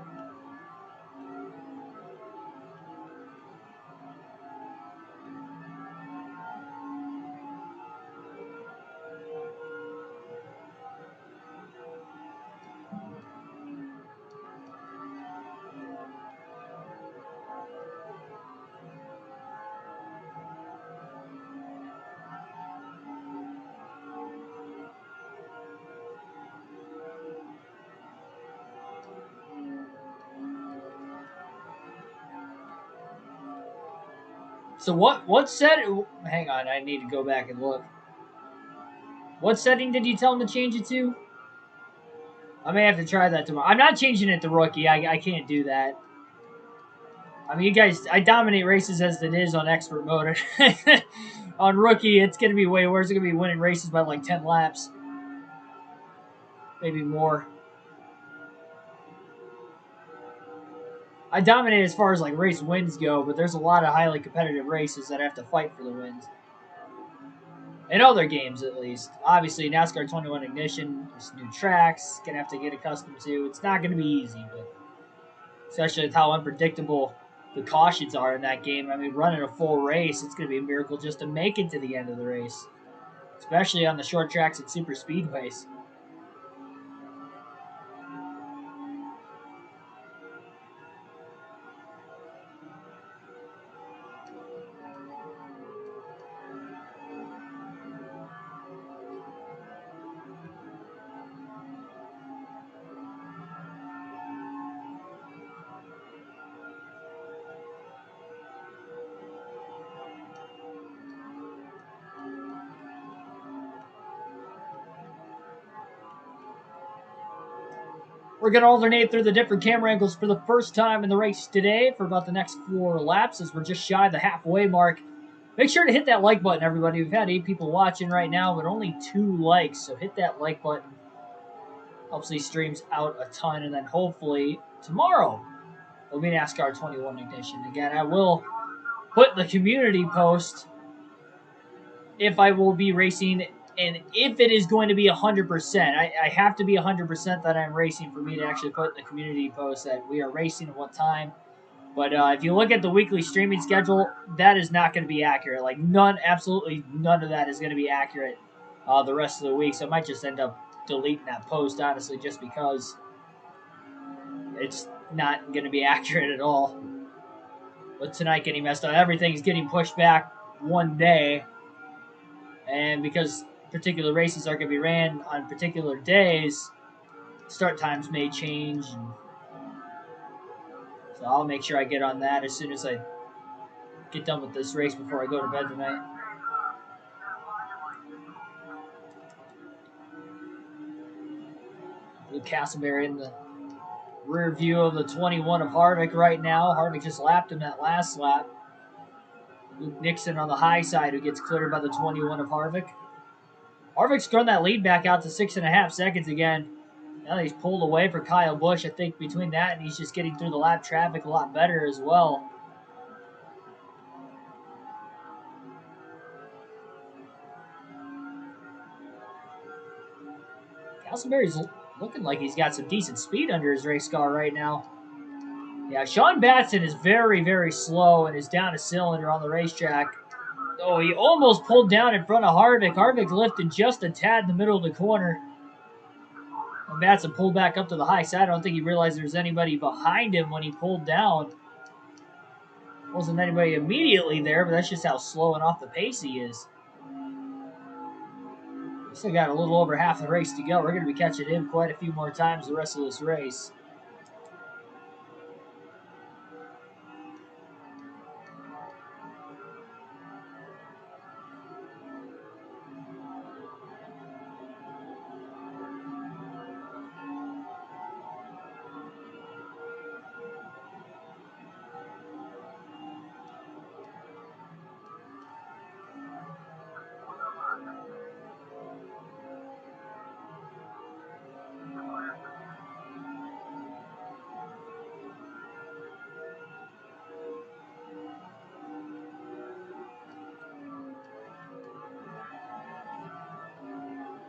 So what set? Hang on, I need to go back and look. What setting did you tell him to change it to? I may have to try that tomorrow. I'm not changing it to rookie. I can't do that. I mean, you guys, I dominate races as it is on expert mode. On rookie, it's going to be way worse. It's going to be winning races by like 10 laps. Maybe more. I dominate as far as like race wins go, but there's a lot of highly competitive races that I have to fight for the wins. In other games, at least. Obviously, NASCAR 21 Ignition, there's new tracks, gonna have to get accustomed to. It's not gonna be easy, but especially with how unpredictable the cautions are in that game. I mean, running a full race, it's gonna be a miracle just to make it to the end of the race, especially on the short tracks and super speedways. We're going to alternate through the different camera angles for the first time in the race today for about the next 4 laps as we're just shy of the halfway mark. Make sure to hit that like button, everybody. We've had 8 people watching right now, but only 2 likes, so hit that like button. Helps these streams out a ton, and then hopefully tomorrow will be NASCAR 21 Ignition. Again, I will put the community post if I will be racing, and if it is going to be 100%, I have to be 100% that I'm racing for me to actually put in the community post that we are racing at what time. But if you look at the weekly streaming schedule, that is not going to be accurate. Like absolutely none of that is going to be accurate the rest of the week. So I might just end up deleting that post, honestly, just because it's not going to be accurate at all. But tonight getting messed up. Everything's getting pushed back one day. And because particular races are going to be ran on particular days, start times may change. So I'll make sure I get on that as soon as I get done with this race before I go to bed tonight. Luke Castleberry in the rear view of the 21 of Harvick right now. Harvick just lapped him that last lap. Luke Nixon on the high side who gets cleared by the 21 of Harvick. Harvick's thrown that lead back out to 6.5 seconds again. Now he's pulled away for Kyle Busch. I think between that and he's just getting through the lap traffic a lot better as well. Castleberry's looking like he's got some decent speed under his race car right now. Yeah, Sean Batson is very, very slow and is down a cylinder on the racetrack. Oh, he almost pulled down in front of Harvick. Harvick lifted just a tad in the middle of the corner. And Batson pulled back up to the high side. I don't think he realized there was anybody behind him when he pulled down. Wasn't anybody immediately there, but that's just how slow and off the pace he is. We still got a little over half the race to go. We're going to be catching him quite a few more times the rest of this race.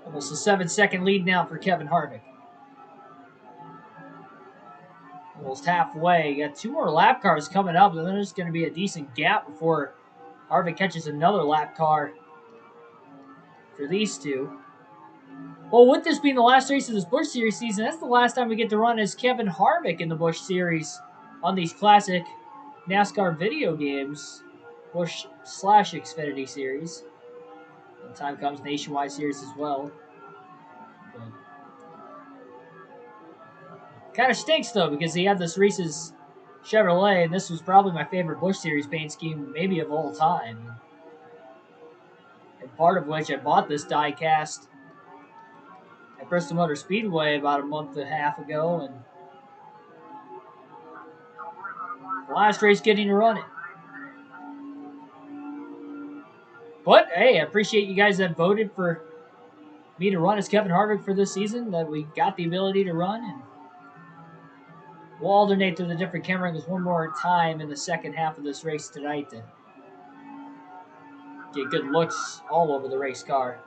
Almost a 7-second lead now for Kevin Harvick. Almost halfway. You got 2 more lap cars coming up, and then there's going to be a decent gap before Harvick catches another lap car for these two. Well, with this being the last race of this Busch Series season, that's the last time we get to run as Kevin Harvick in the Busch Series on these classic NASCAR video games, Busch/Xfinity Series. When time comes, Nationwide Series as well. Kind of stinks, though, because he had this Reese's Chevrolet, and this was probably my favorite Busch Series paint scheme, maybe of all time. And part of which I bought this die cast at Bristol Motor Speedway about a month and a half ago, and last race getting to run it. But hey, I appreciate you guys that voted for me to run as Kevin Harvick for this season, that we got the ability to run, and we'll alternate through the different camera angles one more time in the second half of this race tonight to get good looks all over the race car.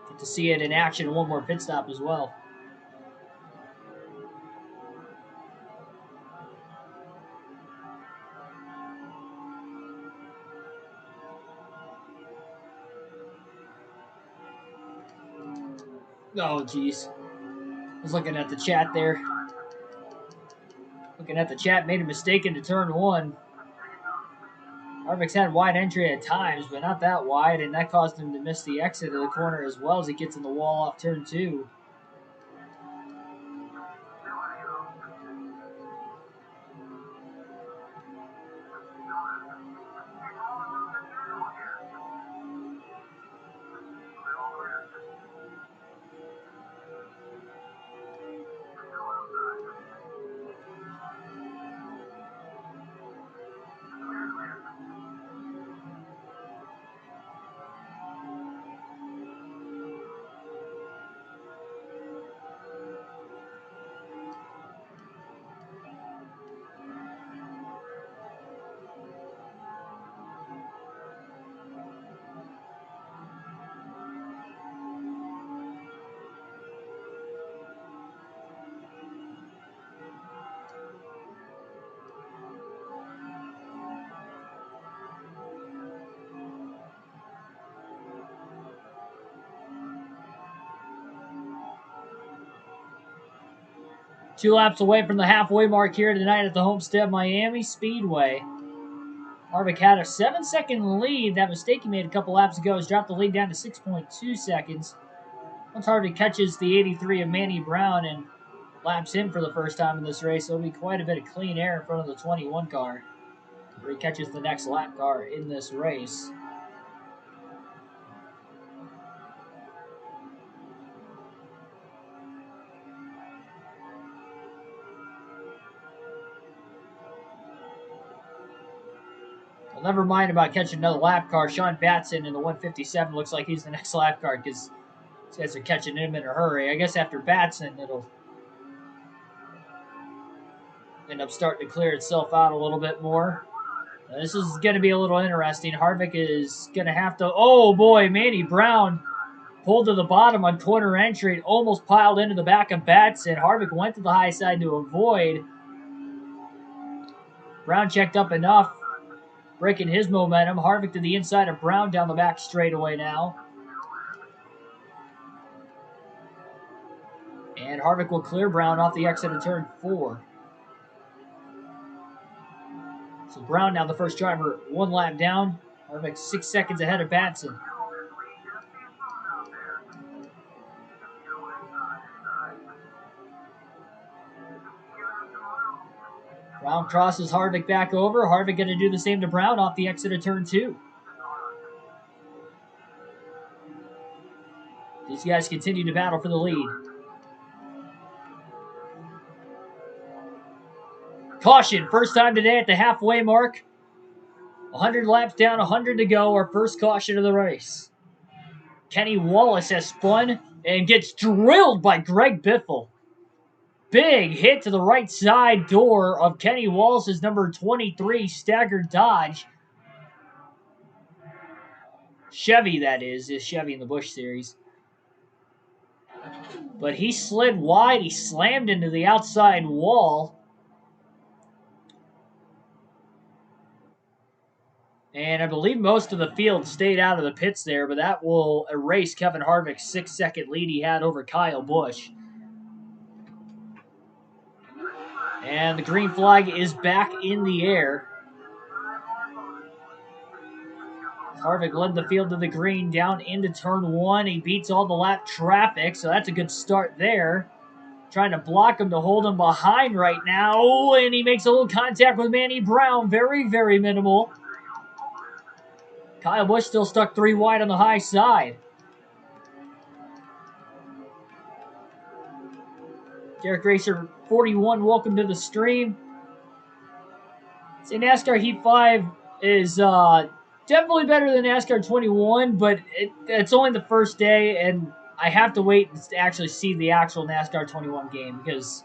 Get to see it in action in one more pit stop as well. Oh, jeez. I was looking at the chat there. Looking at the chat, made a mistake into turn one. Harvick's had wide entry at times, but not that wide, and that caused him to miss the exit of the corner as well as he gets in the wall off turn two. Two laps away from the halfway mark here tonight at the Homestead-Miami Speedway. Harvick had a 7-second lead. That mistake he made a couple laps ago has dropped the lead down to 6.2 seconds. Once Harvick catches the 83 of Manny Brown and laps him for the first time in this race, there'll be quite a bit of clean air in front of the 21 car, where he catches the next lap car in this race. Well, never mind about catching another lap car. Sean Batson in the 157 looks like he's the next lap car because these guys are catching him in a hurry. I guess after Batson, it'll end up starting to clear itself out a little bit more. Now, this is going to be a little interesting. Harvick is going to have to... Oh, boy, Manny Brown pulled to the bottom on corner entry. It almost piled into the back of Batson. Harvick went to the high side to avoid. Brown checked up enough, breaking his momentum. Harvick to the inside of Brown down the back straightaway now. And Harvick will clear Brown off the exit of turn 4. So Brown now the first driver, one lap down. Harvick 6 seconds ahead of Batson. Brown crosses Harvick back over. Harvick going to do the same to Brown off the exit of turn 2. These guys continue to battle for the lead. Caution, first time today at the halfway mark. 100 laps down, 100 to go. Our first caution of the race. Kenny Wallace has spun and gets drilled by Greg Biffle. Big hit to the right side door of Kenny Wallace's number 23 staggered Dodge. Chevy, that is Chevy in the Busch Series. But he slid wide. He slammed into the outside wall. And I believe most of the field stayed out of the pits there, but that will erase Kevin Harvick's 6-second lead he had over Kyle Busch. And the green flag is back in the air. Harvick led the field to the green down into turn 1. He beats all the lap traffic, so that's a good start there. trying to block him to hold him behind right now. And he makes a little contact with Manny Brown. Very, very minimal. Kyle Busch still stuck 3 wide on the high side. Derek Racer 41, welcome to the stream. Say NASCAR Heat 5 is definitely better than NASCAR 21, but it's only the first day, and I have to wait to actually see the actual NASCAR 21 game because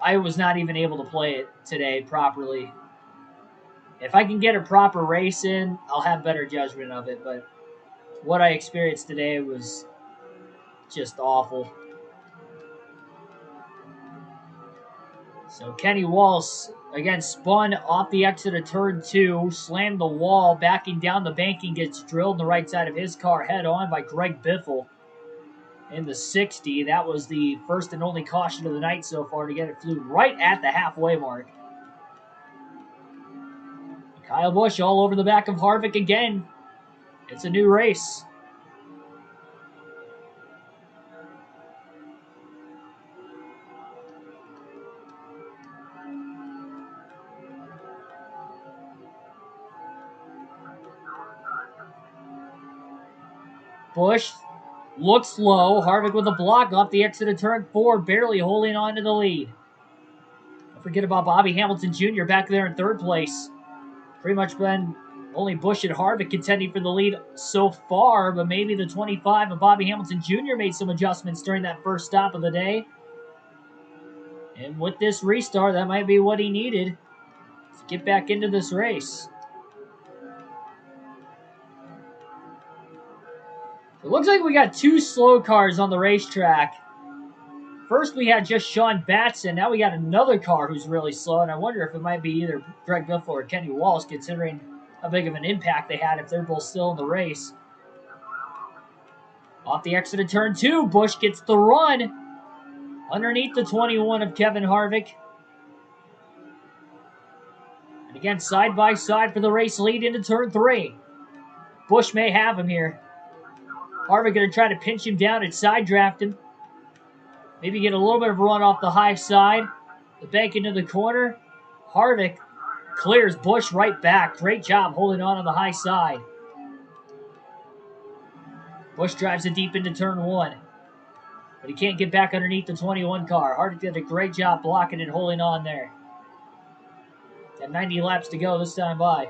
I was not even able to play it today properly. If I can get a proper race in, I'll have better judgment of it, but what I experienced today was just awful. So Kenny Walsh, again, spun off the exit of turn 2, slammed the wall, backing down the banking, gets drilled in the right side of his car head on by Greg Biffle in the 60. That was the first and only caution of the night so far. To get it flew right at the halfway mark. Kyle Busch all over the back of Harvick again. It's a new race. Busch looks low. Harvick with a block off the exit of turn 4, barely holding on to the lead. Don't forget about Bobby Hamilton Jr. back there in 3rd place. Pretty much been only Busch and Harvick contending for the lead so far, but maybe the 25 of Bobby Hamilton Jr. made some adjustments during that first stop of the day. And with this restart, that might be what he needed to get back into this race. It looks like we got 2 slow cars on the racetrack. First we had just Sean Batson, now we got another car who's really slow, and I wonder if it might be either Greg Biffle or Kenny Walsh, considering how big of an impact they had if they're both still in the race. Off the exit of turn 2, Busch gets the run underneath the 21 of Kevin Harvick. And again, side by side for the race lead into turn 3. Busch may have him here. Harvick going to try to pinch him down and side draft him. Maybe get a little bit of run off the high side. The bank into the corner. Harvick clears Busch right back. Great job holding on the high side. Busch drives it deep into turn 1. But he can't get back underneath the 21 car. Harvick did a great job blocking and holding on there. Got 90 laps to go this time by.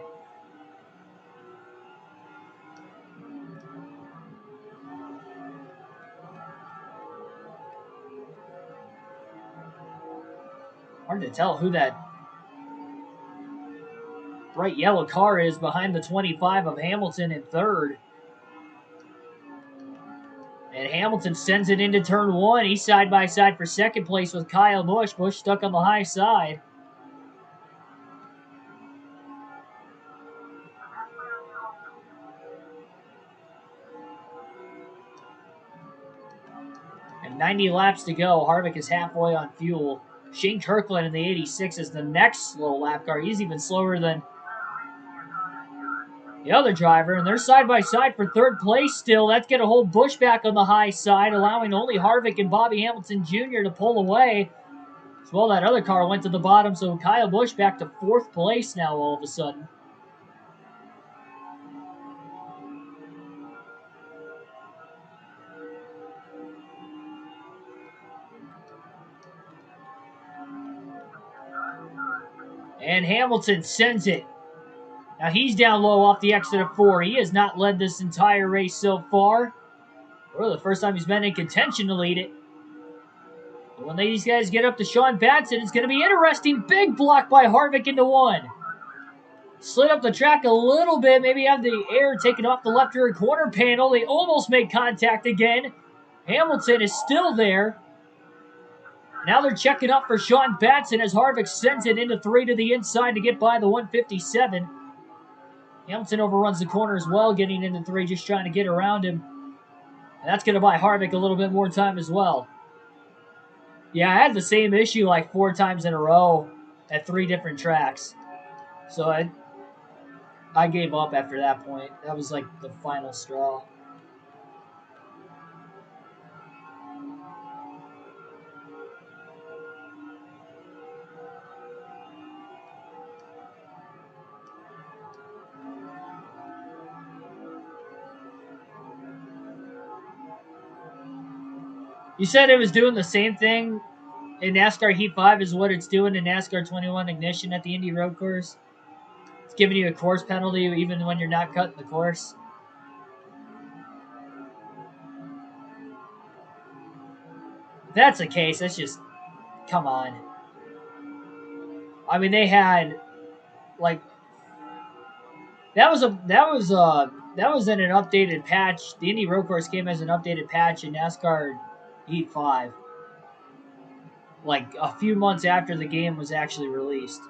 Hard to tell who that bright yellow car is behind the 25 of Hamilton in 3rd. And Hamilton sends it into turn 1. He's side by side for 2nd place with Kyle Busch. Busch stuck on the high side. And 90 laps to go. Harvick is halfway on fuel. Shane Kirkland in the 86 is the next slow lap car. He's even slower than the other driver, and they're side by side for 3rd place still. That's going to hold Busch back on the high side, allowing only Harvick and Bobby Hamilton Jr. to pull away. As well, that other car went to the bottom, so Kyle Busch back to 4th place now all of a sudden. And Hamilton sends it. Now he's down low off the exit of 4. He has not led this entire race so far. Or the first time he's been in contention to lead it. But when these guys get up to Sean Batson, it's going to be interesting. Big block by Harvick into 1. Slid up the track a little bit. Maybe have the air taken off the left rear corner panel. They almost made contact again. Hamilton is still there. Now they're checking up for Sean Batson as Harvick sends it into 3 to the inside to get by the 157. Hamilton overruns the corner as well, getting into 3, just trying to get around him. And that's going to buy Harvick a little bit more time as well. Yeah, I had the same issue like 4 times in a row at 3 different tracks. So I gave up after that point. That was like the final straw. You said it was doing the same thing in NASCAR Heat 5 as what it's doing in NASCAR 21 Ignition at the Indy Road Course? It's giving you a course penalty even when you're not cutting the course? If that's the case, that's just... Come on. I mean, they had... Like... That was in an updated patch. The Indy Road Course came as an updated patch in NASCAR Heat 5. Like, a few months after the game was actually released.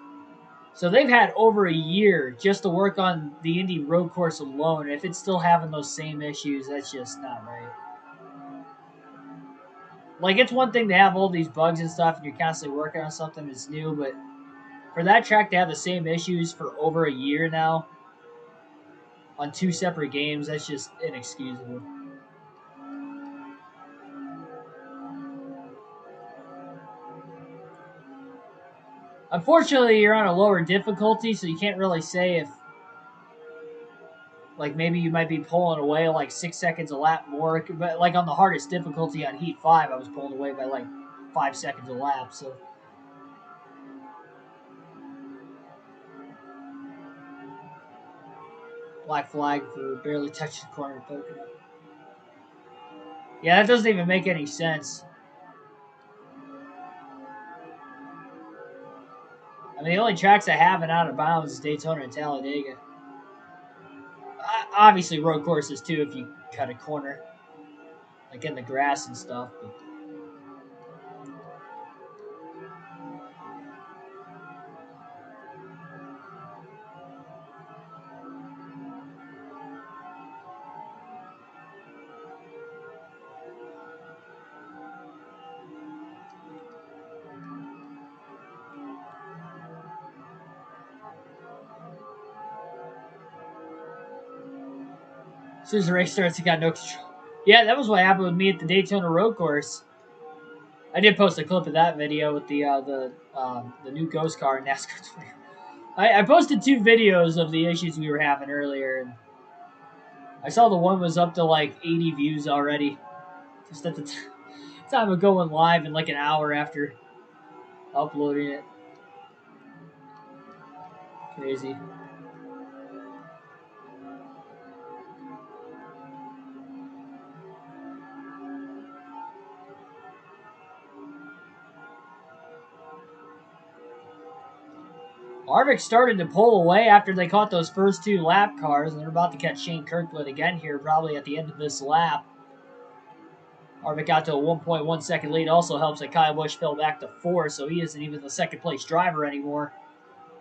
So they've had over a year just to work on the Indy Road Course alone. If it's still having those same issues, that's just not right. Like, it's one thing to have all these bugs and stuff and you're constantly working on something that's new, but for that track to have the same issues for over a year now on 2 separate games, that's just inexcusable. Unfortunately, you're on a lower difficulty, so you can't really say if, like, maybe you might be pulling away like 6 seconds a lap more. But, like, on the hardest difficulty on Heat 5, I was pulling away by, like, 5 seconds a lap, so... Black flag for barely touching the corner of Coconut. Yeah, that doesn't even make any sense. I mean, the only tracks that have an out of bounds is Daytona and Talladega. Obviously, road courses too if you cut a corner, like in the grass and stuff. But... As soon as the race starts, he got no control. Yeah, that was what happened with me at the Daytona road course. I did post a clip of that video with the new ghost car in NASCAR 20. I posted 2 videos of the issues we were having earlier, and I saw the one was up to like 80 views already, just at the time of going live and like an hour after uploading it. Crazy. Harvick started to pull away after they caught those first 2 lap cars, and they're about to catch Shane Kirkland again here, probably at the end of this lap. Harvick got to a 1.1 second lead. Also helps that Kyle Busch fell back to 4, so he isn't even the second place driver anymore.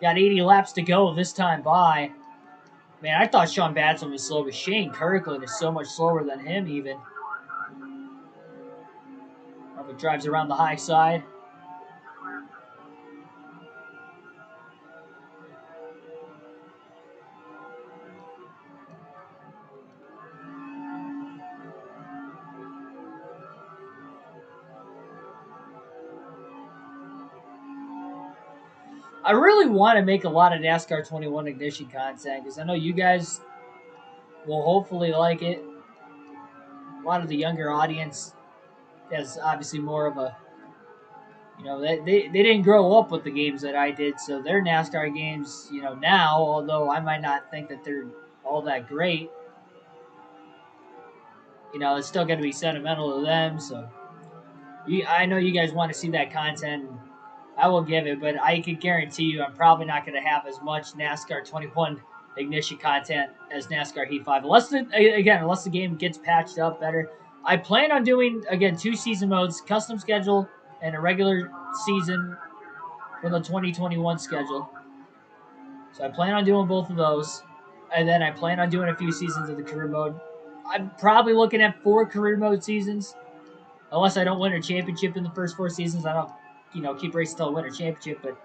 Got 80 laps to go this time by. Man, I thought Sean Batson was slow, but Shane Kirkland is so much slower than him even. Harvick drives around the high side. I really want to make a lot of NASCAR 21 Ignition content because I know you guys will hopefully like it. A lot of the younger audience has obviously more of a, you know, they didn't grow up with the games that I did, so their NASCAR games, you know, now, although I might not think that they're all that great, you know, it's still going to be sentimental to them, so I know you guys want to see that content. I will give it, but I can guarantee you I'm probably not going to have as much NASCAR 21 Ignition content as NASCAR Heat 5. Unless the game gets patched up better. I plan on doing, again, 2 season modes, custom schedule and a regular season for the 2021 schedule. So I plan on doing both of those. And then I plan on doing a few seasons of the career mode. I'm probably looking at 4 career mode seasons. Unless I don't win a championship in the first 4 seasons, I don't, you know, keep racing until I win a championship. But,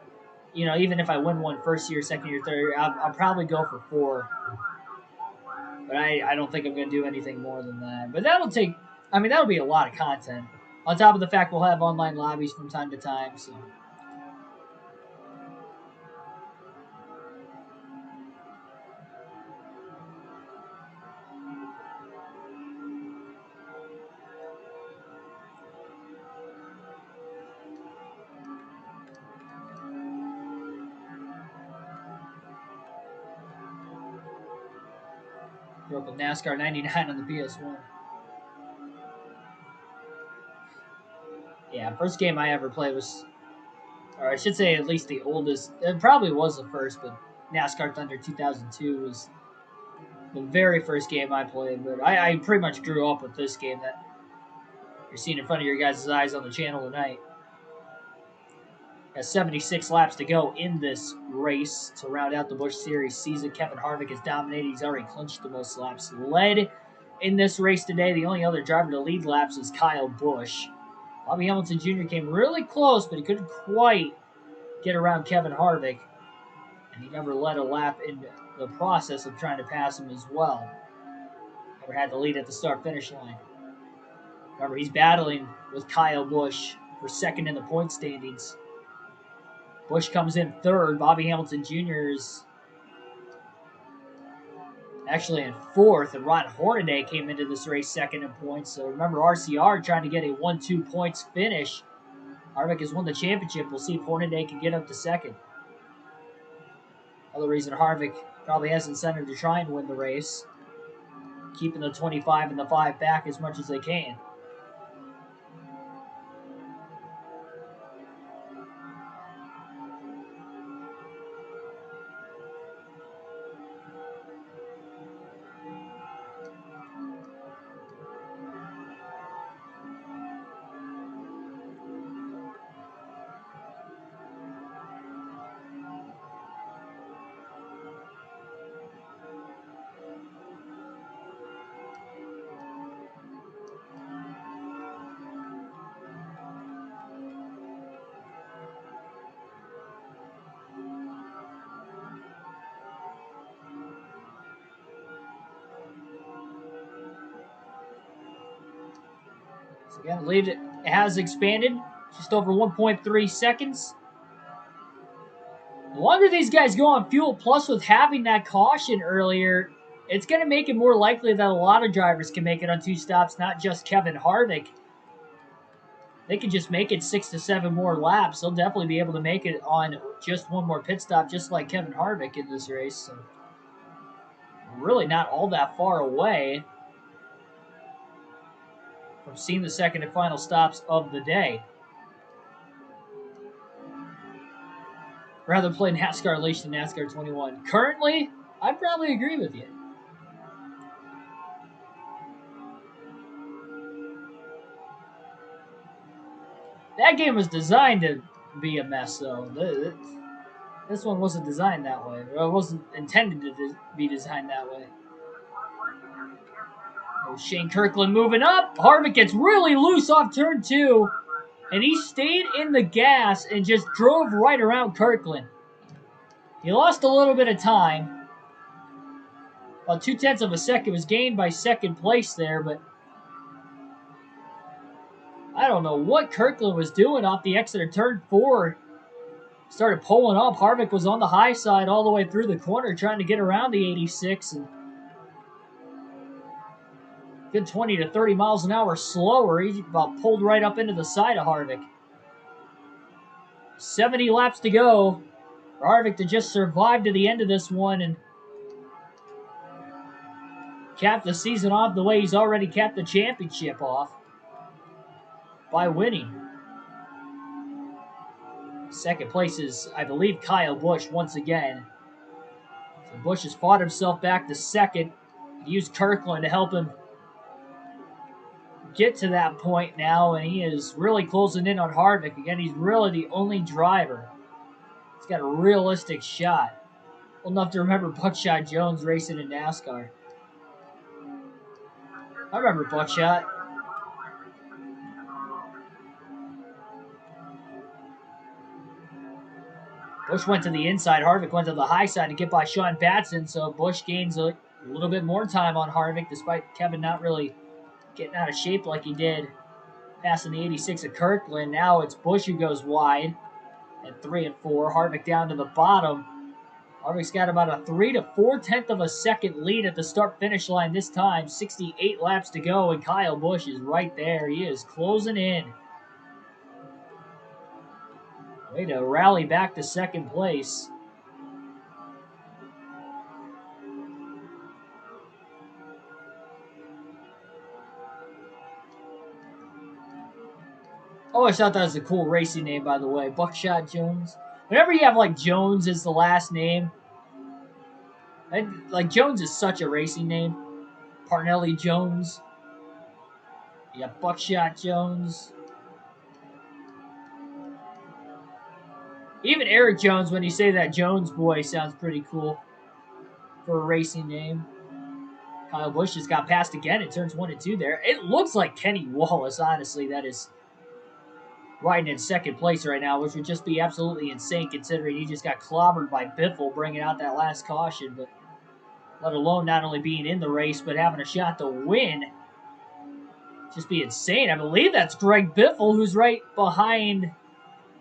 you know, even if I win one first year, second year, third year, I'll probably go for 4. But I don't think I'm going to do anything more than that. But that'll be a lot of content. On top of the fact we'll have online lobbies from time to time, so... Grew up with NASCAR 99 on the PS1. Yeah, first game I ever played was, or I should say at least the oldest. It probably was the first, but NASCAR Thunder 2002 was the very first game I played. But I pretty much grew up with this game that you're seeing in front of your guys' eyes on the channel tonight. Has 76 laps to go in this race to round out the Busch Series season. Kevin Harvick has dominated. He's already clinched the most laps led in this race today. The only other driver to lead laps is Kyle Busch. Bobby Hamilton Jr. came really close, but he couldn't quite get around Kevin Harvick. And he never led a lap in the process of trying to pass him as well. Never had the lead at the start-finish line. Remember, he's battling with Kyle Busch for second in the point standings. Busch comes in third. Bobby Hamilton Jr. is actually in fourth. And Ron Hornaday came into this race second in points. So remember, RCR trying to get a 1-2 points finish. Harvick has won the championship. We'll see if Hornaday can get up to second. Another reason Harvick probably has incentive to try and win the race. Keeping the 25 and the 5 back as much as they can. So again, the lead has expanded. Just over 1.3 seconds. The longer these guys go on fuel, plus with having that caution earlier, it's going to make it more likely that a lot of drivers can make it on 2 stops, not just Kevin Harvick. They can just make it 6 to 7 more laps. They'll definitely be able to make it on just 1 more pit stop, just like Kevin Harvick in this race. So really not all that far away from seeing the second and final stops of the day. Rather play NASCAR Unleashed than NASCAR 21. Currently, I probably agree with you. That game was designed to be a mess, though. This one wasn't designed that way. Or it wasn't intended to be designed that way. Oh, Shane Kirkland moving up. Harvick gets really loose off turn 2. And he stayed in the gas and just drove right around Kirkland. He lost a little bit of time. About 0.2 of a second was gained by second place there, but I don't know what Kirkland was doing off the exit of turn 4. Started pulling up. Harvick was on the high side all the way through the corner trying to get around the 86. And good 20 to 30 miles an hour slower. He about pulled right up into the side of Harvick. 70 laps to go for Harvick to just survive to the end of this one and cap the season off the way he's already capped the championship off by winning. Second place is, I believe, Kyle Busch once again. So Busch has fought himself back to second. He used Kirkland to help him get to that point now, and he is really closing in on Harvick. Again, he's really the only driver. He's got a realistic shot. Old enough to remember Buckshot Jones racing in NASCAR. I remember Buckshot. Busch went to the inside. Harvick went to the high side to get by Sean Batson, so Busch gains a little bit more time on Harvick, despite Kevin not really getting out of shape like he did passing the 86 of Kirkland. Now it's Busch who goes wide at 3 and 4. Harvick down to the bottom. Harvick's got about a 3 to 4/10 of a second lead at the start-finish line this time. 68 laps to go, and Kyle Busch is right there. He is closing in. Way to rally back to second place. always thought that was a cool racing name, by the way. Buckshot Jones. Whenever you have, like, Jones as the last name, and, like, Jones is such a racing name. Parnelli Jones. You got Buckshot Jones. Even Eric Jones, when you say that Jones boy, sounds pretty cool for a racing name. Kyle Busch just got passed again. It turns 1 and 2 there. It looks like Kenny Wallace, honestly, that is riding in second place right now, which would just be absolutely insane considering he just got clobbered by Biffle bringing out that last caution. But let alone not only being in the race, but having a shot to win. Just be insane. I believe that's Greg Biffle, who's right behind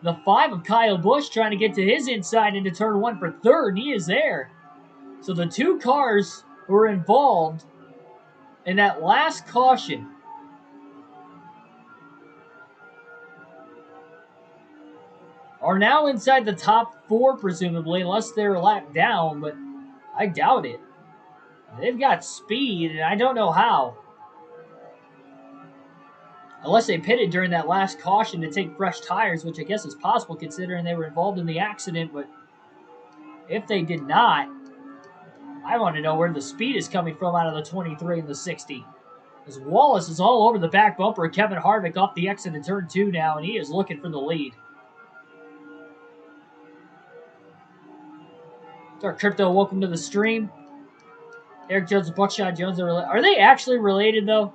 the 5 of Kyle Busch, trying to get to his inside into turn 1 for third. He is there. So the 2 cars who were involved in that last caution are now inside the top 4, presumably, unless they're a lap down, but I doubt it. They've got speed, and I don't know how. Unless they pitted during that last caution to take fresh tires, which I guess is possible considering they were involved in the accident, but if they did not, I want to know where the speed is coming from out of the 23 and the 60. As Wallace is all over the back bumper of Kevin Harvick off the exit in turn 2 now, and he is looking for the lead. Dark Crypto, welcome to the stream. Eric Jones and Buckshot Jones are they actually related, though?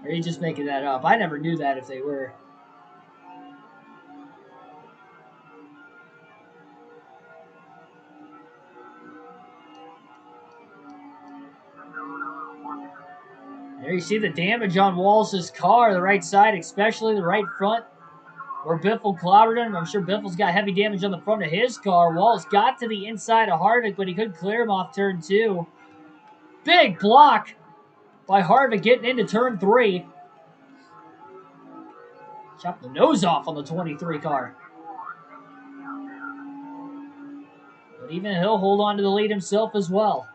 Or are you just making that up? I never knew that if they were. There you see the damage on Wallace's car, the right side, especially the right front, where Biffle clobbered him. I'm sure Biffle's got heavy damage on the front of his car. Wallace got to the inside of Harvick, but he couldn't clear him off turn 2. Big block by Harvick getting into turn 3. Chopped the nose off on the 23 car. But even he'll hold on to the lead himself as well.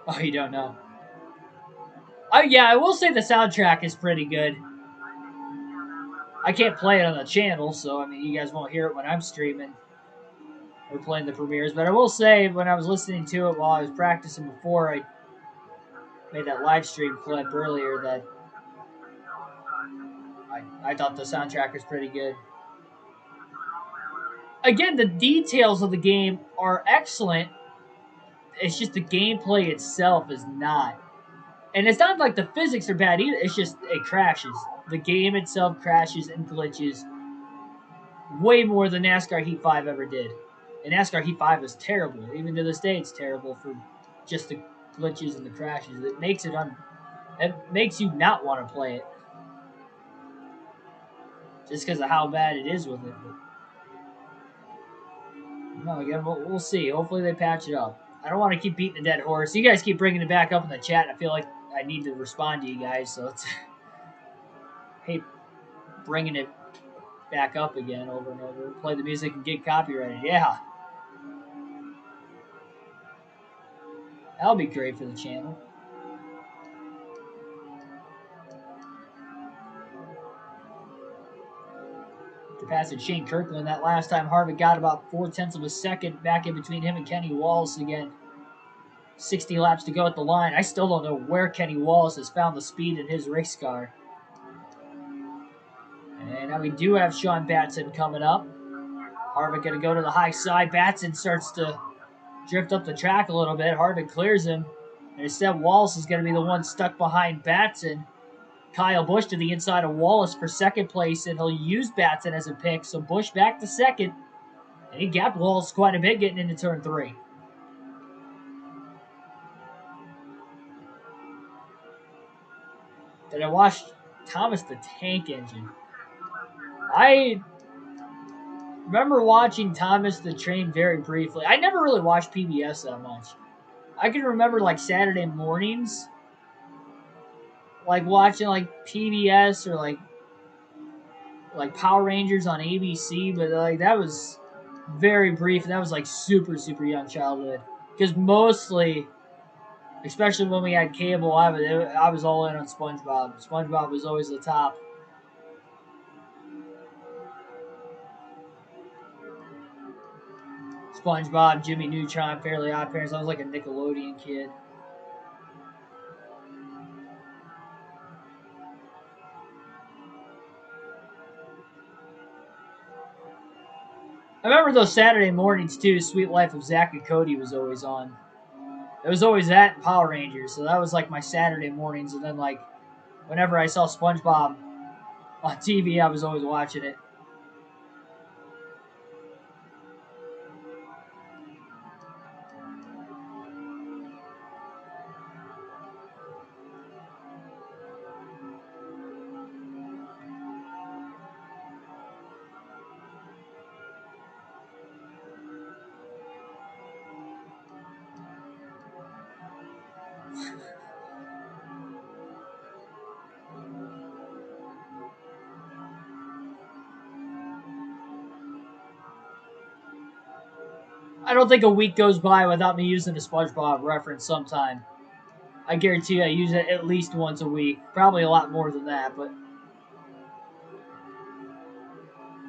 Oh, you don't know. Oh, yeah, I will say the soundtrack is pretty good. I can't play it on the channel, so, I mean, you guys won't hear it when I'm streaming or playing the premieres. But I will say, when I was listening to it while I was practicing before I made that live stream clip earlier, that I thought the soundtrack was pretty good. Again, the details of the game are excellent. It's just the gameplay itself is not. And it's not like the physics are bad either. It's just it crashes. The game itself crashes and glitches way more than NASCAR Heat 5 ever did. And NASCAR Heat 5 is terrible. Even to this day, it's terrible for just the glitches and the crashes. It makes you not want to play it. Just because of how bad it is with it. But, no, again, we'll see. Hopefully they patch it up. I don't want to keep beating a dead horse. You guys keep bringing it back up in the chat. I feel like I need to respond to you guys, so it's hate bringing it back up again over and over. Play the music and get copyrighted. Yeah. That'll be great for the channel. After passing Shane Kirkland that last time, Harvick got about 0.4 of a second back in between him and Kenny Wallace again. 60 laps to go at the line. I still don't know where Kenny Wallace has found the speed in his race car. And now we do have Sean Batson coming up. Harvick going to go to the high side. Batson starts to drift up the track a little bit. Harvick clears him. And instead, Wallace is going to be the one stuck behind Batson. Kyle Busch to the inside of Wallace for second place, and he'll use Batson as a pick. So Busch back to second. And he gapped Wallace quite a bit getting into turn 3. Then I watched Thomas the Tank Engine. I remember watching Thomas the Train very briefly. I never really watched PBS that much. I can remember like Saturday mornings, like watching like PBS or like Power Rangers on ABC, but like that was very brief. That was like super young childhood, because mostly Especially when we had cable, I was all in on SpongeBob. SpongeBob was always the top. SpongeBob, Jimmy Neutron, Fairly Odd Parents. I was like a Nickelodeon kid. I remember those Saturday mornings too. Sweet Life of Zack and Cody was always on. It was always that and Power Rangers, so that was like my Saturday mornings. And then like whenever I saw SpongeBob on TV, I was always watching it. I don't think a week goes by without me using a SpongeBob reference sometime. I guarantee you I use it at least once a week. Probably a lot more than that, but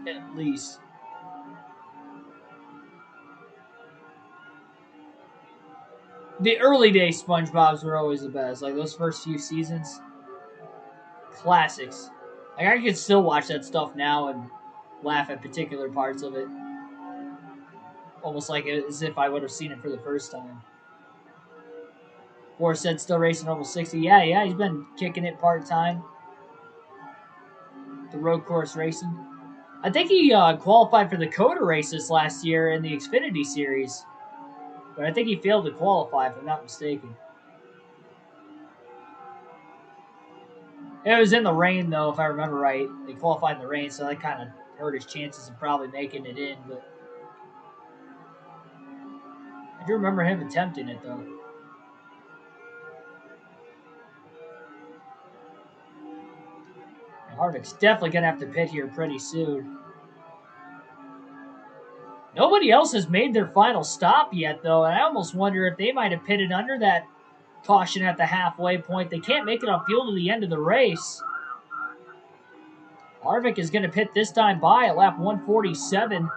at least. The early day SpongeBob's were always the best. Like those first few seasons, classics. Like I could still watch that stuff now and laugh at particular parts of it, almost like as if I would have seen it for the first time. Forrest said still racing almost 60. Yeah, he's been kicking it part time. The road course racing. I think he qualified for the COTA races last year in the Xfinity Series, but I think he failed to qualify, if I'm not mistaken. It was in the rain, though, if I remember right. They qualified in the rain, so that kind of hurt his chances of probably making it in. But I do remember him attempting it, though. Harvick's definitely going to have to pit here pretty soon. Nobody else has made their final stop yet, though, and I almost wonder if they might have pitted under that caution at the halfway point. They can't make it on fuel to the end of the race. Harvick is going to pit this time by at lap 147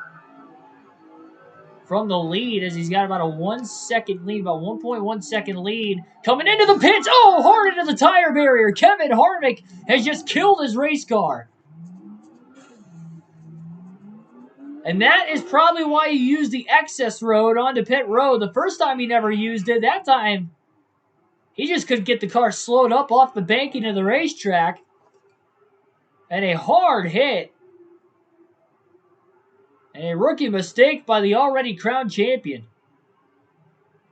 from the lead, as he's got about a 1 second lead, about 1.1 second lead. Coming into the pits, oh, hard into the tire barrier. Kevin Harvick has just killed his race car. And that is probably why he used the excess road onto pit road. The first time he never used it. That time, he just couldn't get the car slowed up off the banking of the racetrack. And a hard hit. And a rookie mistake by the already crowned champion.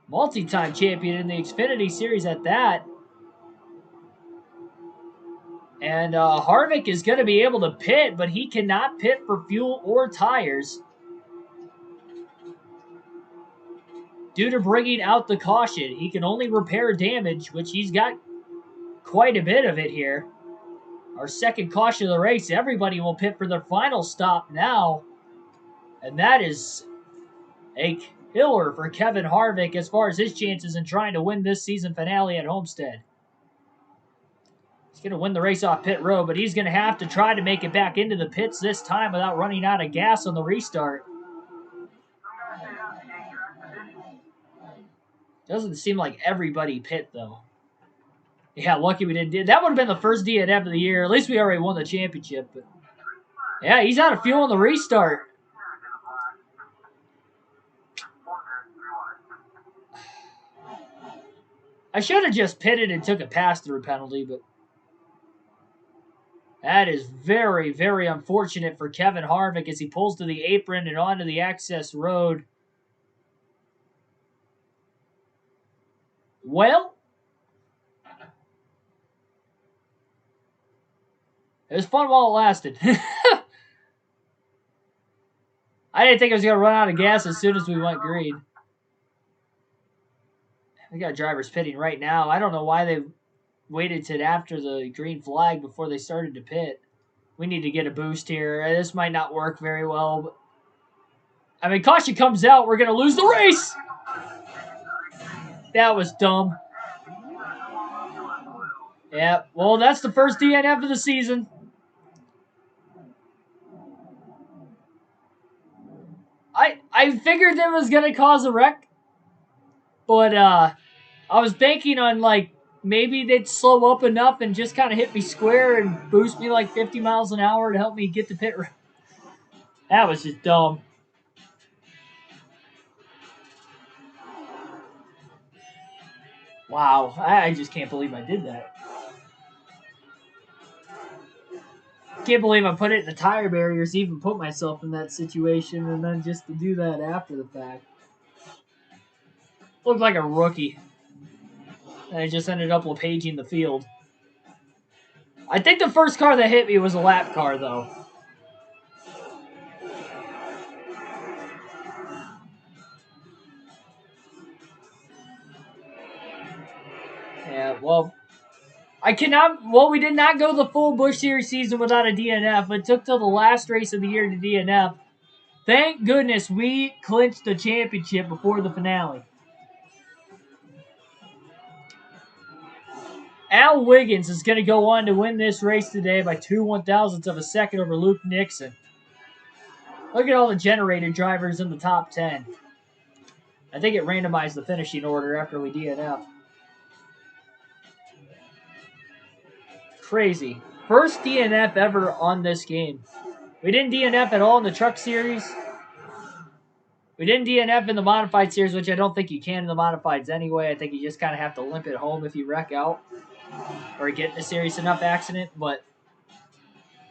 Multi-time champion in the Xfinity Series at that. And Harvick is going to be able to pit, but he cannot pit for fuel or tires due to bringing out the caution. He can only repair damage, which he's got quite a bit of it here. Our second caution of the race. Everybody will pit for their final stop now. And that is a killer for Kevin Harvick as far as his chances in trying to win this season finale at Homestead. He's going to win the race off pit road, but he's going to have to try to make it back into the pits this time without running out of gas on the restart. Doesn't seem like everybody pit, though. Yeah, lucky we didn't. That would have been the first DNF of the year. At least we already won the championship. But yeah, he's out of fuel on the restart. I should have just pitted and took a pass-through penalty, but that is very, very unfortunate for Kevin Harvick as he pulls to the apron and onto the access road. Well, it was fun while it lasted. I didn't think I was going to run out of gas as soon as we went green. We got drivers pitting right now. I don't know why they waited till after the green flag before they started to pit. We need to get a boost here. This might not work very well. But I mean, caution comes out. We're going to lose the race. That was dumb. Yeah, well, that's the first DNF of the season. I figured it was gonna cause a wreck, but I was banking on like maybe they'd slow up enough and just kind of hit me square and boost me like 50 miles an hour to help me get the pit. That was just dumb. Wow, I just can't believe I did that. Can't believe I put it in the tire barriers, even put myself in that situation, and then just to do that after the fact. Looked like a rookie. And I just ended up LePaging the field. I think the first car that hit me was a lap car, though. Yeah, well, I cannot. Well, we did not go the full Busch Series season without a DNF. It took till the last race of the year to DNF. Thank goodness we clinched the championship before the finale. Al Wiggins is going to go on to win this race today by 2/1000ths of a second over Luke Nixon. Look at all the generator drivers in the top 10. I think it randomized the finishing order after we DNF. Crazy. First DNF ever on this game. We didn't DNF at all in the Truck Series. We didn't DNF in the Modified Series, which I don't think you can in the Modifieds anyway. I think you just kind of have to limp it home if you wreck out or get in a serious enough accident. But,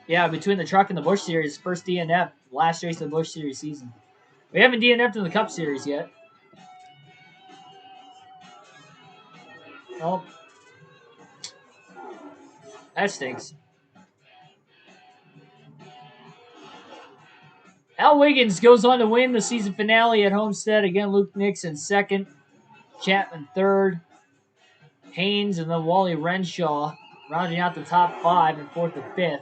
yeah, between the Truck and the Busch Series, first DNF, last race of the Busch Series season. We haven't DNF'd in the Cup Series yet. Oh, that stinks. Al Wiggins goes on to win the season finale at Homestead. Again, Luke Nixon second, Chapman third, Haynes and then Wally Renshaw rounding out the top five and fourth and fifth.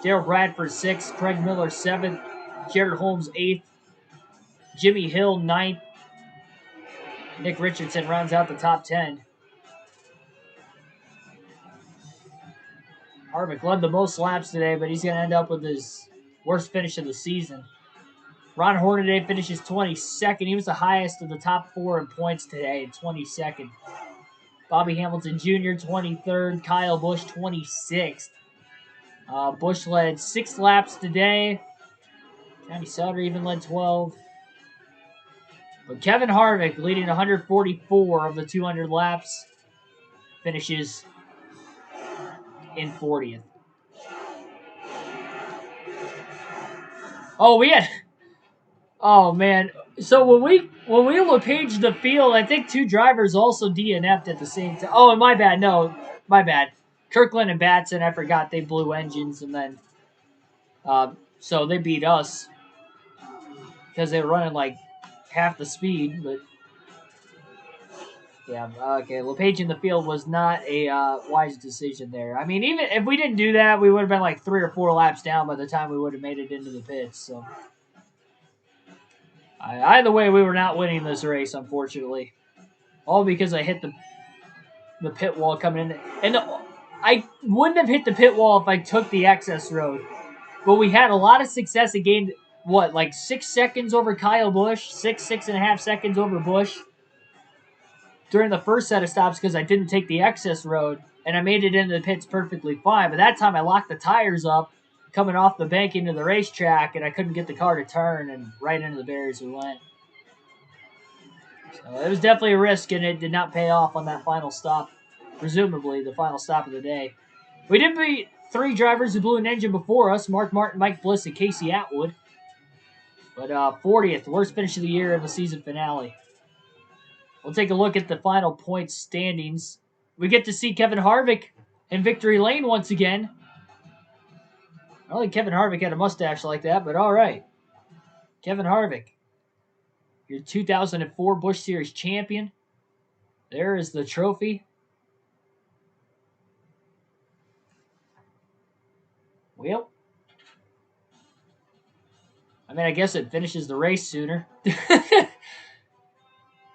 Daryl Bradford sixth, Craig Miller seventh, Jared Holmes eighth, Jimmy Hill ninth, Nick Richardson rounds out the top 10. Harvick led the most laps today, but he's going to end up with his worst finish of the season. Ron Hornaday finishes 22nd. He was the highest of the top four in points today, 22nd. Bobby Hamilton Jr., 23rd. Kyle Busch, 26th. Busch led 6 laps today. Johnny Sauter even led 12. But Kevin Harvick, leading 144 of the 200 laps, finishes in 40th. Oh, we had... Oh, man. So when we LePaged the field, I think 2 drivers also DNF'd at the same time. Oh, and my bad. No, my bad. Kirkland and Batson, I forgot they blew engines, and then so they beat us because they were running like half the speed. But yeah, okay. LePage in the field was not a wise decision there. I mean, even if we didn't do that, we would have been like 3 or 4 laps down by the time we would have made it into the pits. So either way, we were not winning this race, unfortunately. All because I hit the pit wall coming in, and I wouldn't have hit the pit wall if I took the access road. But we had a lot of success. It gained, what, like 6 seconds over Kyle Busch, 6.5 seconds over Busch during the first set of stops because I didn't take the excess road, and I made it into the pits perfectly fine. But that time I locked the tires up coming off the bank into the racetrack, and I couldn't get the car to turn, and right into the barriers we went. So it was definitely a risk, and it did not pay off on that final stop, presumably the final stop of the day. We did beat 3 drivers who blew an engine before us, Mark Martin, Mike Bliss, and Casey Atwood. But 40th, worst finish of the year in the season finale. We'll take a look at the final points standings. We get to see Kevin Harvick in victory lane once again. I don't think Kevin Harvick had a mustache like that, but all right. Kevin Harvick, your 2004 Busch Series champion. There is the trophy. Well, I mean, I guess it finishes the race sooner.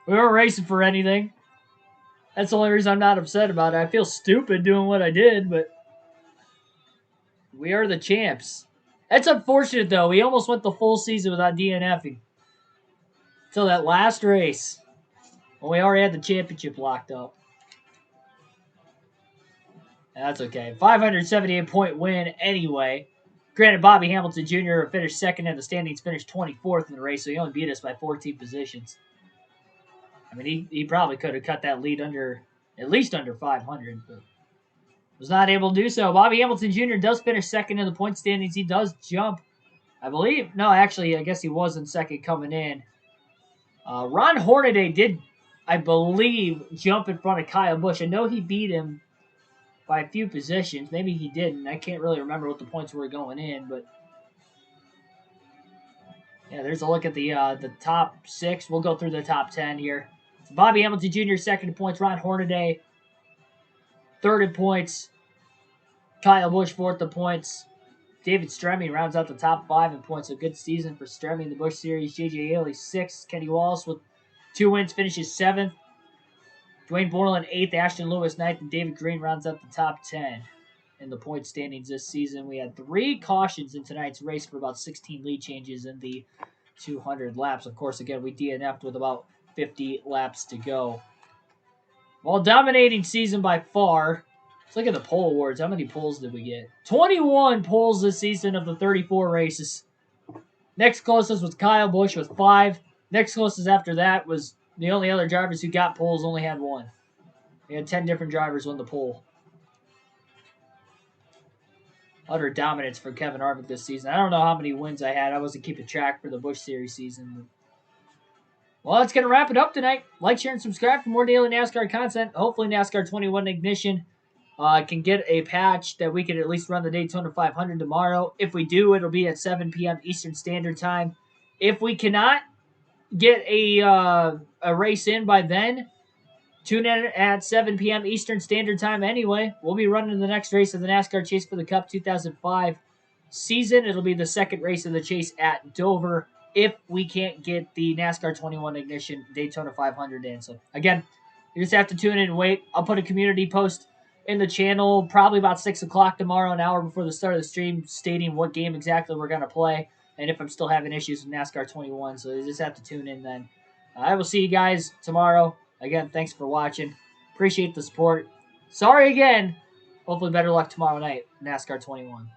We weren't racing for anything. That's the only reason I'm not upset about it. I feel stupid doing what I did, but we are the champs. That's unfortunate, though. We almost went the full season without DNFing. Until that last race. When we already had the championship locked up. That's okay. 578-point win anyway. Granted, Bobby Hamilton Jr. finished second in the standings, finished 24th in the race, so he only beat us by 14 positions. I mean, he probably could have cut that lead at least under 500, but was not able to do so. Bobby Hamilton Jr. does finish second in the point standings. He does jump, I believe. No, actually, I guess he was in second coming in. Ron Hornaday did, I believe, jump in front of Kyle Busch. I know he beat him by a few positions. Maybe he didn't. I can't really remember what the points were going in, but yeah, there's a look at the top 6. We'll go through the top 10 here. So Bobby Hamilton Jr. second in points. Ron Hornaday third in points. Kyle Busch fourth in points. David Stremme rounds out the top 5 in points. A good season for Stremme in the Busch Series. J.J. Haley 6th. Kenny Wallace with 2 wins finishes 7th. Dwayne Borland 8th. Ashton Lewis 9th. And David Green rounds out the top 10 in the point standings this season. We had 3 cautions in tonight's race for about 16 lead changes in the 200 laps. Of course, again, we DNF'd with about 50 laps to go. While dominating season by far. Let's look at the pole awards. How many poles did we get? 21 poles this season of the 34 races. Next closest was Kyle Busch with 5. Next closest after that was the only other drivers who got poles only had 1. We had 10 different drivers win the pole. Utter dominance for Kevin Harvick this season. I don't know how many wins I had. I wasn't keeping track for the Busch Series season. Well, that's going to wrap it up tonight. Like, share, and subscribe for more daily NASCAR content. Hopefully NASCAR 21 Ignition can get a patch that we can at least run the Daytona 500 tomorrow. If we do, it'll be at 7 p.m. Eastern Standard Time. If we cannot get a race in by then, tune in at 7 p.m. Eastern Standard Time anyway. We'll be running the next race of the NASCAR Chase for the Cup 2005 season. It'll be the second race of the Chase at Dover if we can't get the NASCAR 21 Ignition Daytona 500 in. So, again, you just have to tune in and wait. I'll put a community post in the channel probably about 6 o'clock tomorrow, an hour before the start of the stream, stating what game exactly we're going to play and if I'm still having issues with NASCAR 21. So you just have to tune in then. I will see you guys tomorrow. Again, thanks for watching. Appreciate the support. Sorry again. Hopefully better luck tomorrow night, NASCAR 21.